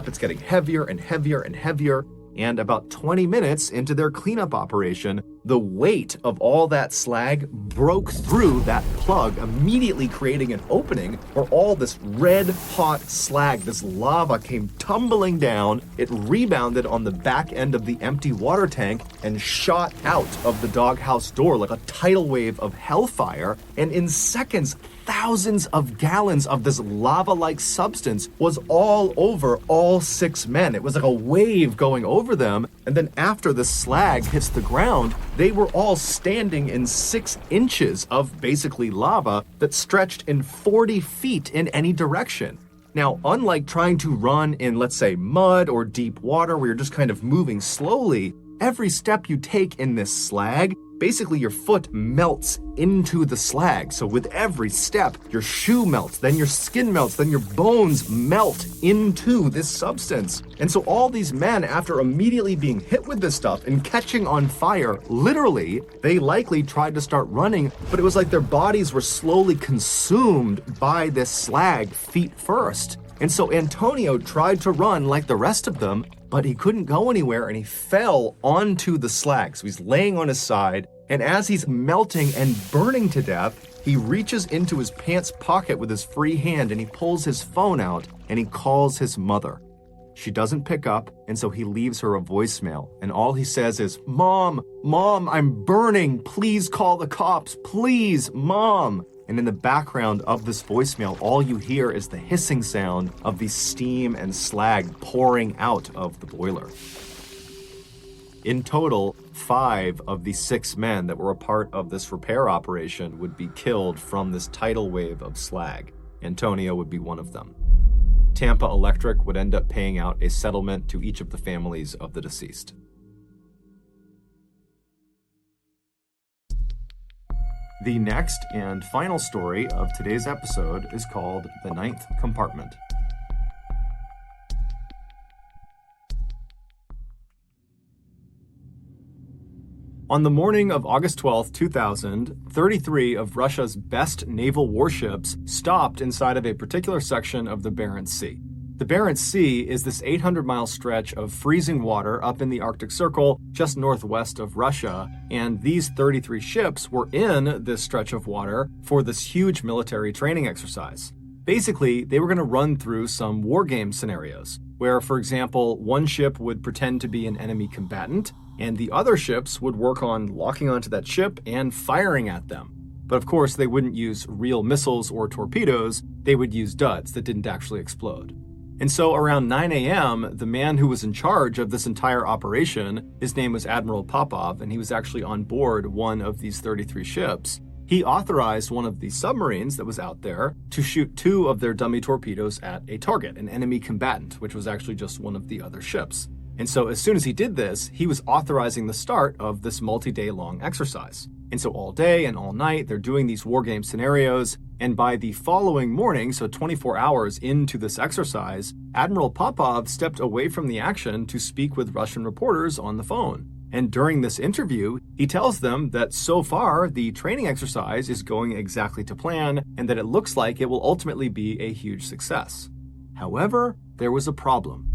It's getting heavier and heavier and heavier. And about 20 minutes into their cleanup operation, the weight of all that slag broke through that plug, immediately creating an opening where all this red-hot slag, this lava, came tumbling down. It rebounded on the back end of the empty water tank and shot out of the doghouse door like a tidal wave of hellfire. And in seconds, thousands of gallons of this lava-like substance was all over all 6 men. It was like a wave going over them. And then after the slag hits the ground, they were all standing in 6 inches of basically lava that stretched in 40 feet in any direction. Now, unlike trying to run in, let's say, mud or deep water where you're just kind of moving slowly, every step you take in this slag, basically your foot melts into the slag. So with every step, your shoe melts, then your skin melts, then your bones melt into this substance. And so all these men, after immediately being hit with this stuff and catching on fire, literally, they likely tried to start running, but it was like their bodies were slowly consumed by this slag feet first. And so Antonio tried to run like the rest of them, but he couldn't go anywhere and he fell onto the slag. So he's laying on his side, and as he's melting and burning to death, he reaches into his pants pocket with his free hand and he pulls his phone out and he calls his mother. She doesn't pick up, and so he leaves her a voicemail, and all he says is, "Mom, I'm burning. Please call the cops. Please, Mom." And in the background of this voicemail, all you hear is the hissing sound of the steam and slag pouring out of the boiler. In total, 5 of the 6 men that were a part of this repair operation would be killed from this tidal wave of slag. Antonio would be one of them. Tampa Electric would end up paying out a settlement to each of the families of the deceased. The next and final story of today's episode is called The Ninth Compartment. On the morning of August 12, 2000, 33 of Russia's best naval warships stopped inside of a particular section of the Barents Sea. The Barents Sea is this 800-mile stretch of freezing water up in the Arctic Circle just northwest of Russia, and these 33 ships were in this stretch of water for this huge military training exercise. Basically, they were going to run through some war game scenarios, where, for example, one ship would pretend to be an enemy combatant, and the other ships would work on locking onto that ship and firing at them. But of course, they wouldn't use real missiles or torpedoes, they would use duds that didn't actually explode. And so around 9 a.m., the man who was in charge of this entire operation, his name was Admiral Popov, and he was actually on board one of these 33 ships. He authorized one of the submarines that was out there to shoot 2 of their dummy torpedoes at a target, an enemy combatant, which was actually just one of the other ships. And so as soon as he did this, he was authorizing the start of this multi-day long exercise. And so all day and all night, they're doing these war game scenarios. And by the following morning, so 24 hours into this exercise, Admiral Popov stepped away from the action to speak with Russian reporters on the phone. And during this interview, he tells them that so far, the training exercise is going exactly to plan and that it looks like it will ultimately be a huge success. However, there was a problem.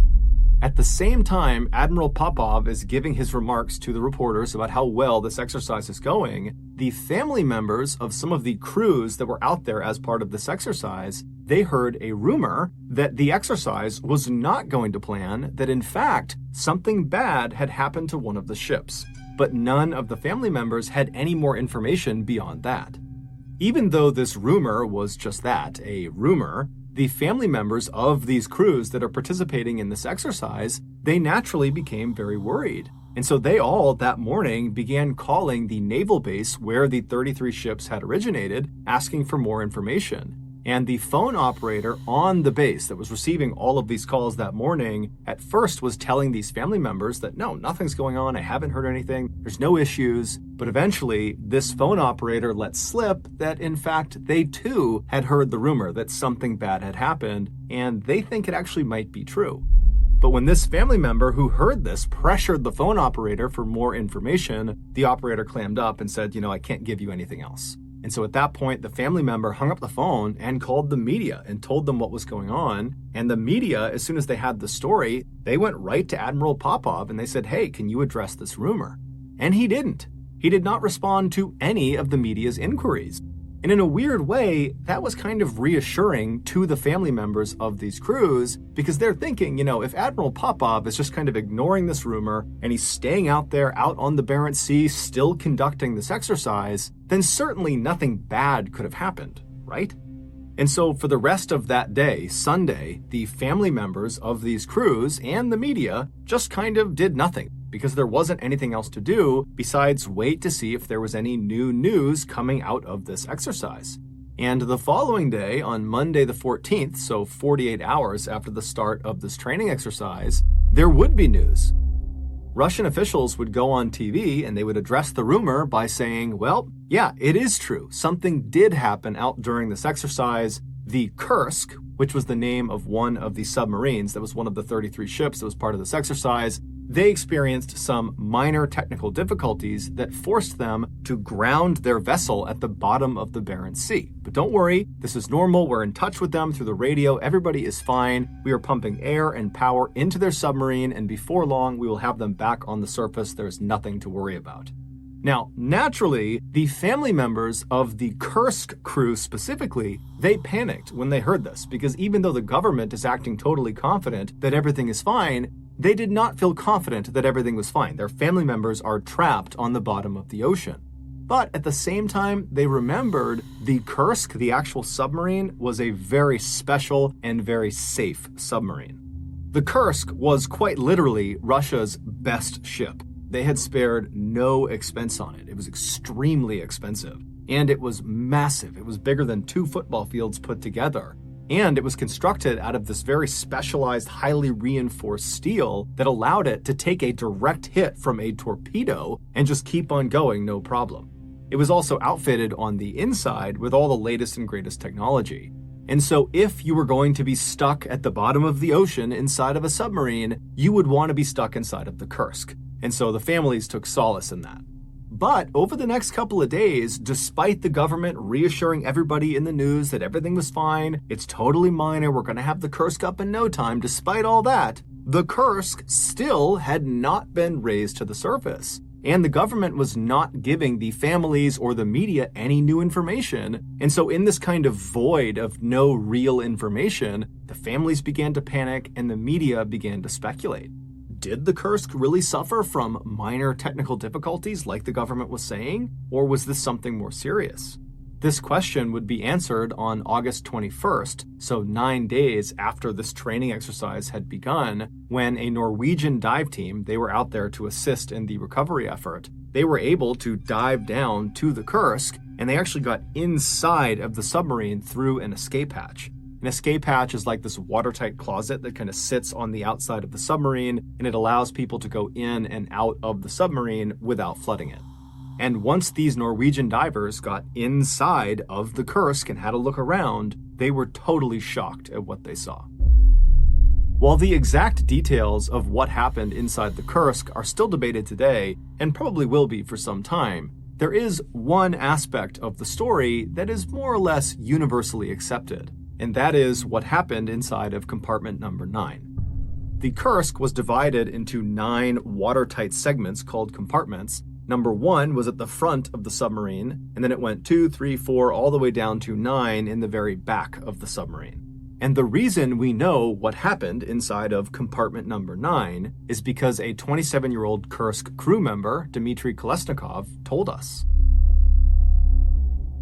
At the same time, Admiral Popov is giving his remarks to the reporters about how well this exercise is going, the family members of some of the crews that were out there as part of this exercise, they heard a rumor that the exercise was not going to plan, that in fact, something bad had happened to one of the ships. But none of the family members had any more information beyond that. Even though this rumor was just that, a rumor, the family members of these crews that are participating in this exercise, they naturally became very worried. And so they all, that morning, began calling the naval base where the 33 ships had originated, asking for more information. And the phone operator on the base that was receiving all of these calls that morning, at first was telling these family members that, no, nothing's going on, I haven't heard anything, there's no issues. But eventually, this phone operator let slip that, in fact, they too had heard the rumor that something bad had happened, and they think it actually might be true. But when this family member who heard this pressured the phone operator for more information, the operator clammed up and said, I can't give you anything else. And so at that point, the family member hung up the phone and called the media and told them what was going on. And the media, as soon as they had the story, they went right to Admiral Popov and they said, hey, can you address this rumor? And he didn't. He did not respond to any of the media's inquiries. And in a weird way, that was kind of reassuring to the family members of these crews, because they're thinking, if Admiral Popov is just kind of ignoring this rumor and he's staying out there out on the Barents Sea still conducting this exercise, then certainly nothing bad could have happened, right? And so for the rest of that day, Sunday, the family members of these crews and the media just kind of did nothing, because there wasn't anything else to do besides wait to see if there was any new news coming out of this exercise. And the following day, on Monday the 14th, so 48 hours after the start of this training exercise, there would be news. Russian officials would go on TV and they would address the rumor by saying, well, yeah, it is true. Something did happen out during this exercise. The Kursk, which was the name of one of the submarines that was one of the 33 ships that was part of this exercise, they experienced some minor technical difficulties that forced them to ground their vessel at the bottom of the Barents Sea. But don't worry, this is normal. We're in touch with them through the radio. Everybody is fine. We are pumping air and power into their submarine, and before long, we will have them back on the surface. There's nothing to worry about. Now, naturally, the family members of the Kursk crew specifically, they panicked when they heard this, because even though the government is acting totally confident that everything is fine, they did not feel confident that everything was fine. Their family members are trapped on the bottom of the ocean. But at the same time, they remembered the Kursk, the actual submarine, was a very special and very safe submarine. The Kursk was quite literally Russia's best ship. They had spared no expense on it. It was extremely expensive. And it was massive. It was bigger than 2 football fields put together. And it was constructed out of this very specialized, highly reinforced steel that allowed it to take a direct hit from a torpedo and just keep on going, no problem. It was also outfitted on the inside with all the latest and greatest technology. And so if you were going to be stuck at the bottom of the ocean inside of a submarine, you would want to be stuck inside of the Kursk. And so the families took solace in that. But over the next couple of days, despite the government reassuring everybody in the news that everything was fine, it's totally minor, we're going to have the Kursk up in no time, despite all that, the Kursk still had not been raised to the surface. And the government was not giving the families or the media any new information. And so in this kind of void of no real information, the families began to panic and the media began to speculate. Did the Kursk really suffer from minor technical difficulties like the government was saying, or was this something more serious? This question would be answered on August 21st, so 9 days after this training exercise had begun, when a Norwegian dive team, they were out there to assist in the recovery effort, they were able to dive down to the Kursk, and they actually got inside of the submarine through an escape hatch. An escape hatch is like this watertight closet that kind of sits on the outside of the submarine, and it allows people to go in and out of the submarine without flooding it. And once these Norwegian divers got inside of the Kursk and had a look around, they were totally shocked at what they saw. While the exact details of what happened inside the Kursk are still debated today, and probably will be for some time, there is one aspect of the story that is more or less universally accepted. And that is what happened inside of compartment number 9. The Kursk was divided into 9 watertight segments called compartments. Number 1 was at the front of the submarine, and then it went 2, 3, 4, all the way down to 9 in the very back of the submarine. And the reason we know what happened inside of compartment number 9 is because a 27-year-old Kursk crew member, Dmitry Kolesnikov, told us.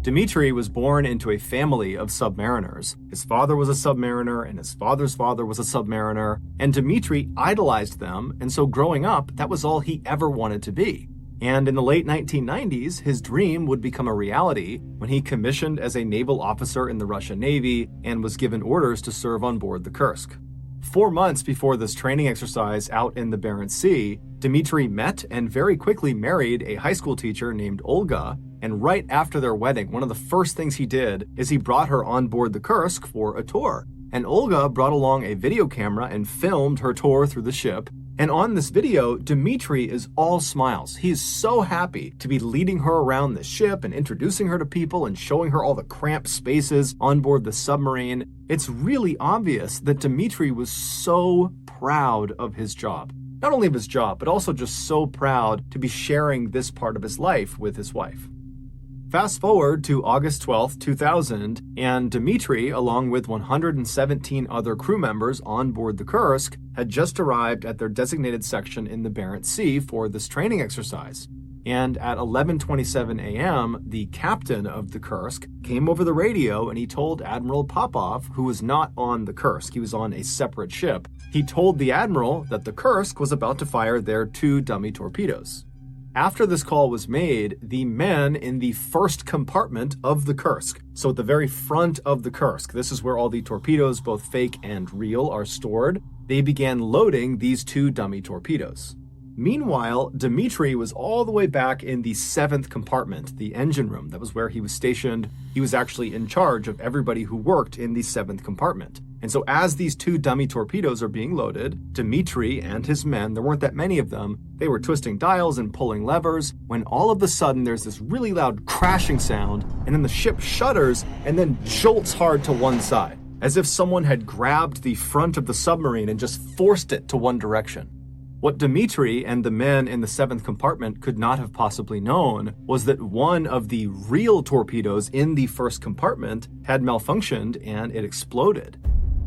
Dmitry was born into a family of submariners. His father was a submariner, and his father's father was a submariner, and Dmitry idolized them, and so growing up, that was all he ever wanted to be. And in the late 1990s, his dream would become a reality when he commissioned as a naval officer in the Russian Navy and was given orders to serve on board the Kursk. 4 months before this training exercise out in the Barents Sea, Dmitry met and very quickly married a high school teacher named Olga, and right after their wedding, one of the first things he did is he brought her on board the Kursk for a tour. And Olga brought along a video camera and filmed her tour through the ship. And on this video, Dmitry is all smiles. He is so happy to be leading her around the ship and introducing her to people and showing her all the cramped spaces on board the submarine. It's really obvious that Dmitry was so proud of his job. not only of his job, but also just so proud to be sharing this part of his life with his wife. Fast forward to August 12, 2000, and Dmitry, along with 117 other crew members on board the Kursk, had just arrived at their designated section in the Barents Sea for this training exercise. And at 11:27 a.m., the captain of the Kursk came over the radio and he told Admiral Popov, who was not on the Kursk, he was on a separate ship, he told the admiral that the Kursk was about to fire their 2 dummy torpedoes. After this call was made, the men in the first compartment of the Kursk, so at the very front of the Kursk, this is where all the torpedoes, both fake and real, are stored, they began loading these 2 dummy torpedoes. Meanwhile, Dmitry was all the way back in the 7th compartment, the engine room. That was where he was stationed. He was actually in charge of everybody who worked in the 7th compartment. And so as these 2 dummy torpedoes are being loaded, Dmitry and his men, there weren't that many of them, they were twisting dials and pulling levers, when all of a sudden there's this really loud crashing sound, and then the ship shudders and then jolts hard to one side, as if someone had grabbed the front of the submarine and just forced it to one direction. What Dmitry and the men in the 7th compartment could not have possibly known was that one of the real torpedoes in the first compartment had malfunctioned and it exploded.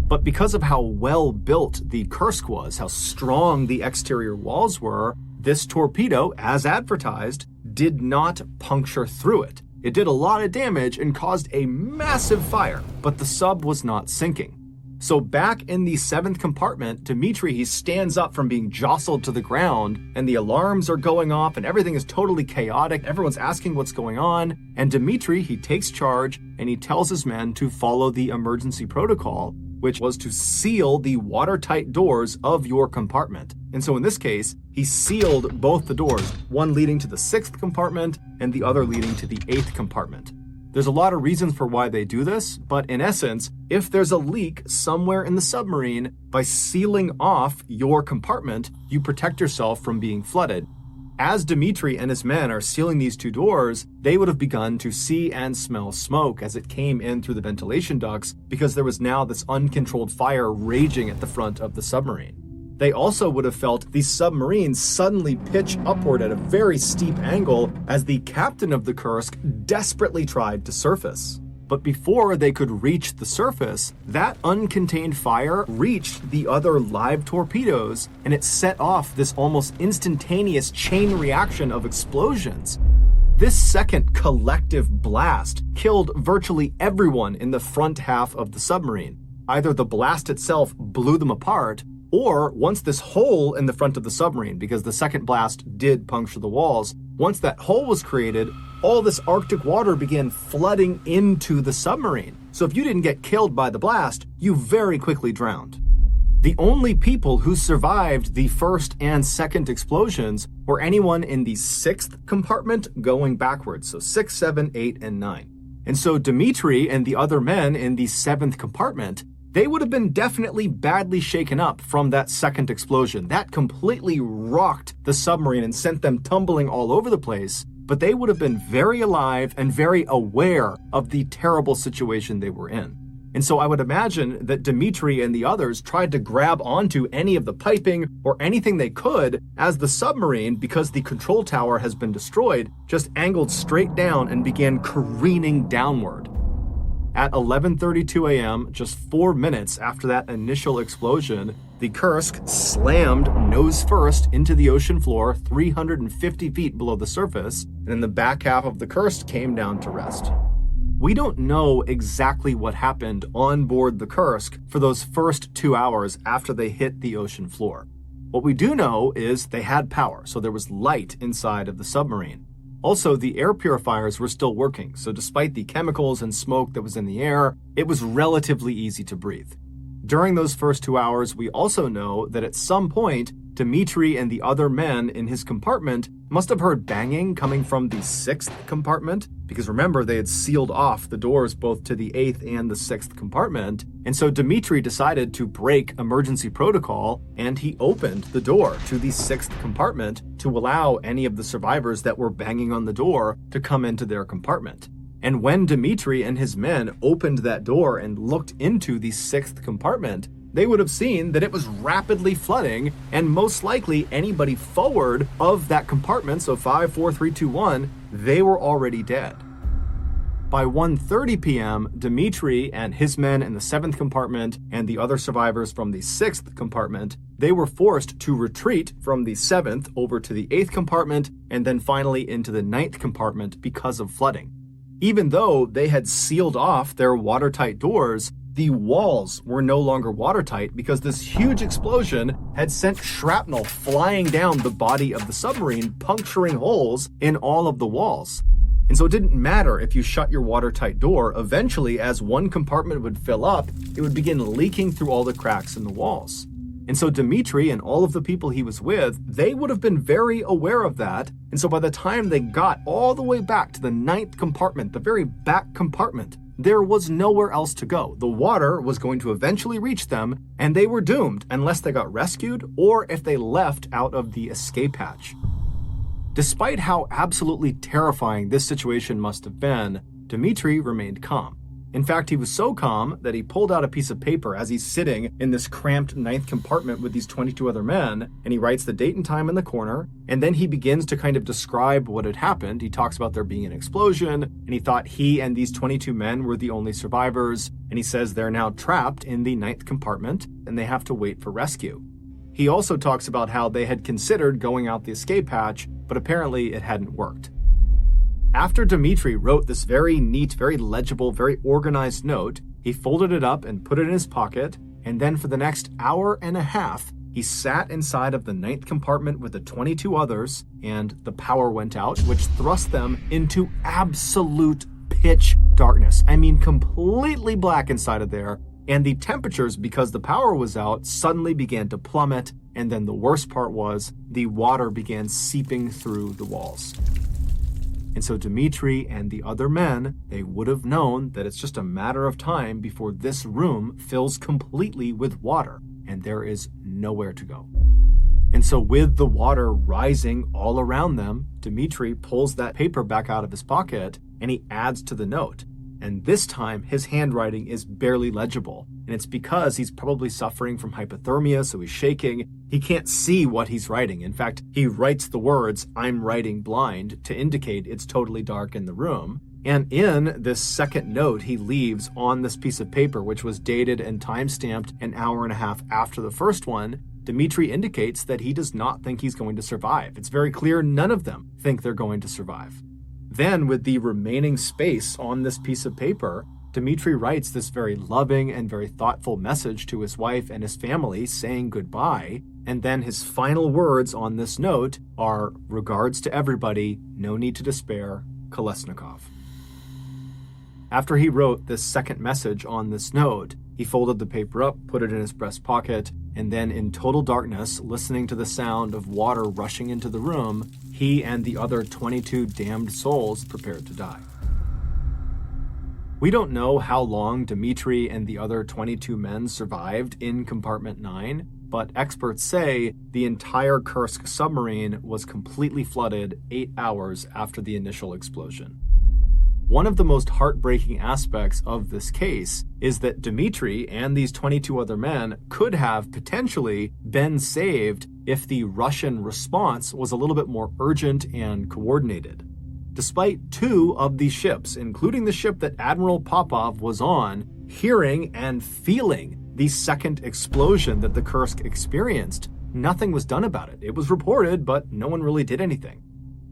But because of how well built the Kursk was, how strong the exterior walls were, this torpedo, as advertised, did not puncture through it. It did a lot of damage and caused a massive fire, but the sub was not sinking. So back in the 7th compartment, Dmitry, he stands up from being jostled to the ground, and the alarms are going off and everything is totally chaotic. Everyone's asking what's going on. And Dmitry, he takes charge and he tells his men to follow the emergency protocol, which was to seal the watertight doors of your compartment. And so in this case, he sealed both the doors, one leading to the 6th compartment and the other leading to the 8th compartment. There's a lot of reasons for why they do this, but in essence, if there's a leak somewhere in the submarine, by sealing off your compartment, you protect yourself from being flooded. As Dmitry and his men are sealing these 2 doors, they would have begun to see and smell smoke as it came in through the ventilation ducts because there was now this uncontrolled fire raging at the front of the submarine. They also would have felt the submarine suddenly pitch upward at a very steep angle as the captain of the Kursk desperately tried to surface. But before they could reach the surface, that uncontained fire reached the other live torpedoes and it set off this almost instantaneous chain reaction of explosions. This second collective blast killed virtually everyone in the front half of the submarine. Either the blast itself blew them apart, or once this hole in the front of the submarine, because the second blast did puncture the walls, once that hole was created, all this Arctic water began flooding into the submarine. So if you didn't get killed by the blast, you very quickly drowned. The only people who survived the first and second explosions were anyone in the 6th compartment going backwards, so 6, 7, 8, and 9. And so Dmitry and the other men in the 7th compartment, they would have been definitely badly shaken up from that second explosion. That completely rocked the submarine and sent them tumbling all over the place, but they would have been very alive and very aware of the terrible situation they were in. And so I would imagine that Dmitry and the others tried to grab onto any of the piping or anything they could as the submarine, because the control tower has been destroyed, just angled straight down and began careening downward. At 11:32 a.m., just 4 minutes after that initial explosion, the Kursk slammed nose first into the ocean floor 350 feet below the surface, and then the back half of the Kursk came down to rest. We don't know exactly what happened on board the Kursk for those first 2 hours after they hit the ocean floor. What we do know is they had power, so there was light inside of the submarine. Also, the air purifiers were still working, so despite the chemicals and smoke that was in the air, it was relatively easy to breathe. During those first 2 hours, we also know that at some point, Dmitry and the other men in his compartment must have heard banging coming from the 6th compartment, because remember, they had sealed off the doors both to the 8th and the 6th compartment. And so Dmitry decided to break emergency protocol, and he opened the door to the 6th compartment to allow any of the survivors that were banging on the door to come into their compartment. And when Dmitry and his men opened that door and looked into the 6th compartment, they would have seen that it was rapidly flooding, and most likely anybody forward of that compartment, so 5, 4, 3, 2, 1, they were already dead. By 1:30 p.m., Dmitri and his men in the 7th compartment and the other survivors from the 6th compartment, they were forced to retreat from the 7th over to the 8th compartment and then finally into the 9th compartment because of flooding. Even though they had sealed off their watertight doors, the walls were no longer watertight because this huge explosion had sent shrapnel flying down the body of the submarine, puncturing holes in all of the walls. And so it didn't matter if you shut your watertight door. Eventually, as one compartment would fill up, it would begin leaking through all the cracks in the walls. And so Dmitri and all of the people he was with, they would have been very aware of that. And so by the time they got all the way back to the 9th compartment, the very back compartment, there was nowhere else to go. The water was going to eventually reach them, and they were doomed unless they got rescued or if they left out of the escape hatch. Despite how absolutely terrifying this situation must have been, Dmitri remained calm. In fact, he was so calm that he pulled out a piece of paper as he's sitting in this cramped 9th compartment with these 22 other men, and he writes the date and time in the corner, and then he begins to kind of describe what had happened. He talks about there being an explosion, and he thought he and these 22 men were the only survivors, and he says they're now trapped in the 9th compartment, and they have to wait for rescue. He also talks about how they had considered going out the escape hatch, but apparently it hadn't worked. After Dmitri wrote this very neat, very legible, very organized note, he folded it up and put it in his pocket, and then for the next hour and a half, he sat inside of the 9th compartment with the 22 others, and the power went out, which thrust them into absolute pitch darkness. I mean, completely black inside of there, and the temperatures, because the power was out, suddenly began to plummet, and then the worst part was the water began seeping through the walls. And so Dmitri and the other men, they would have known that it's just a matter of time before this room fills completely with water, and there is nowhere to go. And so with the water rising all around them, Dmitri pulls that paper back out of his pocket, and he adds to the note. And this time, his handwriting is barely legible. And it's because he's probably suffering from hypothermia, so he's shaking. He can't see what he's writing. In fact, he writes the words, "I'm writing blind," to indicate it's totally dark in the room. And in this second note he leaves on this piece of paper, which was dated and time-stamped an hour and a half after the first one, Dmitri indicates that he does not think he's going to survive. It's very clear none of them think they're going to survive. Then, with the remaining space on this piece of paper, Dmitri writes this very loving and very thoughtful message to his wife and his family saying goodbye, and then his final words on this note are, "Regards to everybody, no need to despair, Kolesnikov." After he wrote this second message on this note, he folded the paper up, put it in his breast pocket, and then in total darkness, listening to the sound of water rushing into the room, he and the other 22 damned souls prepared to die. We don't know how long Dmitri and the other 22 men survived in compartment 9, but experts say the entire Kursk submarine was completely flooded 8 hours after the initial explosion. One of the most heartbreaking aspects of this case is that Dmitri and these 22 other men could have potentially been saved if the Russian response was a little bit more urgent and coordinated. Despite 2 of these ships, including the ship that Admiral Popov was on, hearing and feeling the second explosion that the Kursk experienced, nothing was done about it. It was reported, but no one really did anything.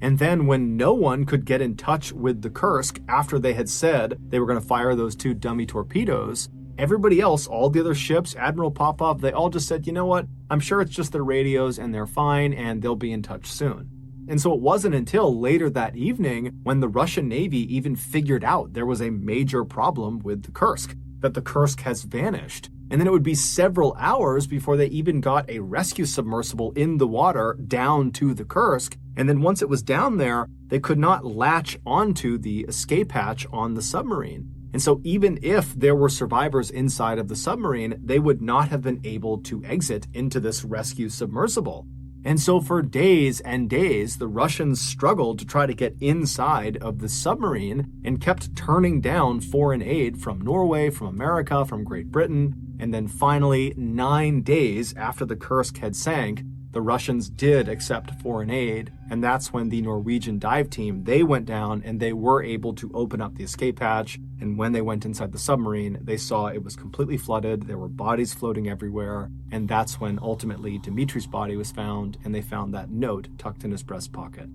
And then when no one could get in touch with the Kursk after they had said they were going to fire those 2 dummy torpedoes, everybody else, all the other ships, Admiral Popov, they all just said, you know what, I'm sure it's just their radios and they're fine and they'll be in touch soon. And so it wasn't until later that evening when the Russian Navy even figured out there was a major problem with the Kursk, that the Kursk has vanished. And then it would be several hours before they even got a rescue submersible in the water down to the Kursk. And then once it was down there, they could not latch onto the escape hatch on the submarine. And so even if there were survivors inside of the submarine, they would not have been able to exit into this rescue submersible. And so for days and days, the Russians struggled to try to get inside of the submarine and kept turning down foreign aid from Norway, from America, from Great Britain. And then finally, 9 days after the Kursk had sank, the Russians did accept foreign aid, and that's when the Norwegian dive team, they went down and they were able to open up the escape hatch. And when they went inside the submarine, they saw it was completely flooded. There were bodies floating everywhere. And that's when ultimately Dmitri's body was found, and they found that note tucked in his breast pocket.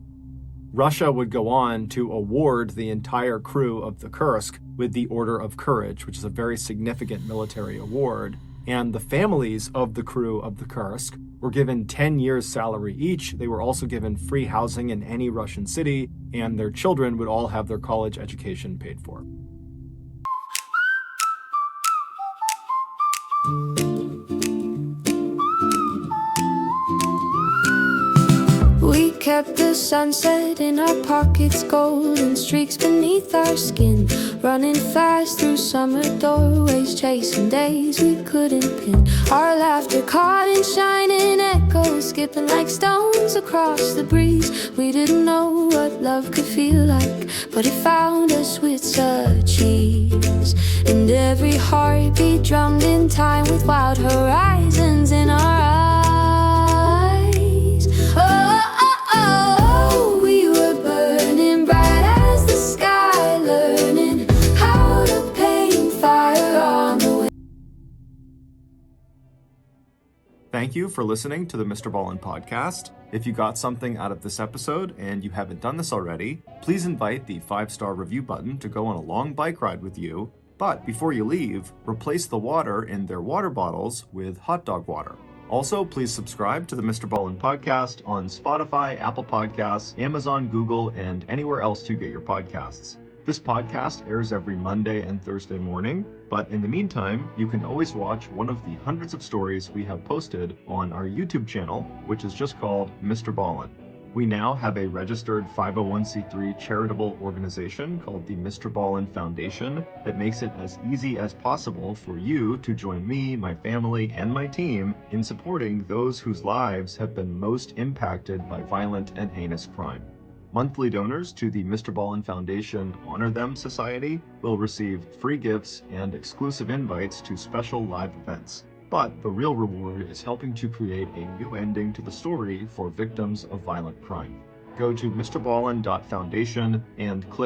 Russia would go on to award the entire crew of the Kursk with the Order of Courage, which is a very significant military award. And the families of the crew of the Kursk were given 10 years' salary each. They were also given free housing in any Russian city, and their children would all have their college education paid for. We kept the sunset in our pockets, golden streaks beneath our skin, running fast through summer doorways, chasing days we couldn't pin. Our laughter caught in shining echoes, skipping like stones across the breeze. We didn't know what love could feel like, but it found us with such ease. And every heartbeat drummed in time with wild horizons in our eyes. Thank you for listening to the Mr. Ballin podcast. If you got something out of this episode and you haven't done this already, please invite the 5-star review button to go on a long bike ride with you. But before you leave, replace the water in their water bottles with hot dog water. Also, please subscribe to the Mr. Ballin podcast on Spotify, Apple Podcasts, Amazon, Google, and anywhere else you get your podcasts. This podcast airs every Monday and Thursday morning, but in the meantime, you can always watch one of the hundreds of stories we have posted on our YouTube channel, which is just called Mr. Ballin. We now have a registered 501c3 charitable organization called the Mr. Ballin Foundation that makes it as easy as possible for you to join me, my family, and my team in supporting those whose lives have been most impacted by violent and heinous crime. Monthly donors to the Mr. Ballin Foundation Honor Them Society will receive free gifts and exclusive invites to special live events. But the real reward is helping to create a new ending to the story for victims of violent crime. Go to mrballin.foundation and click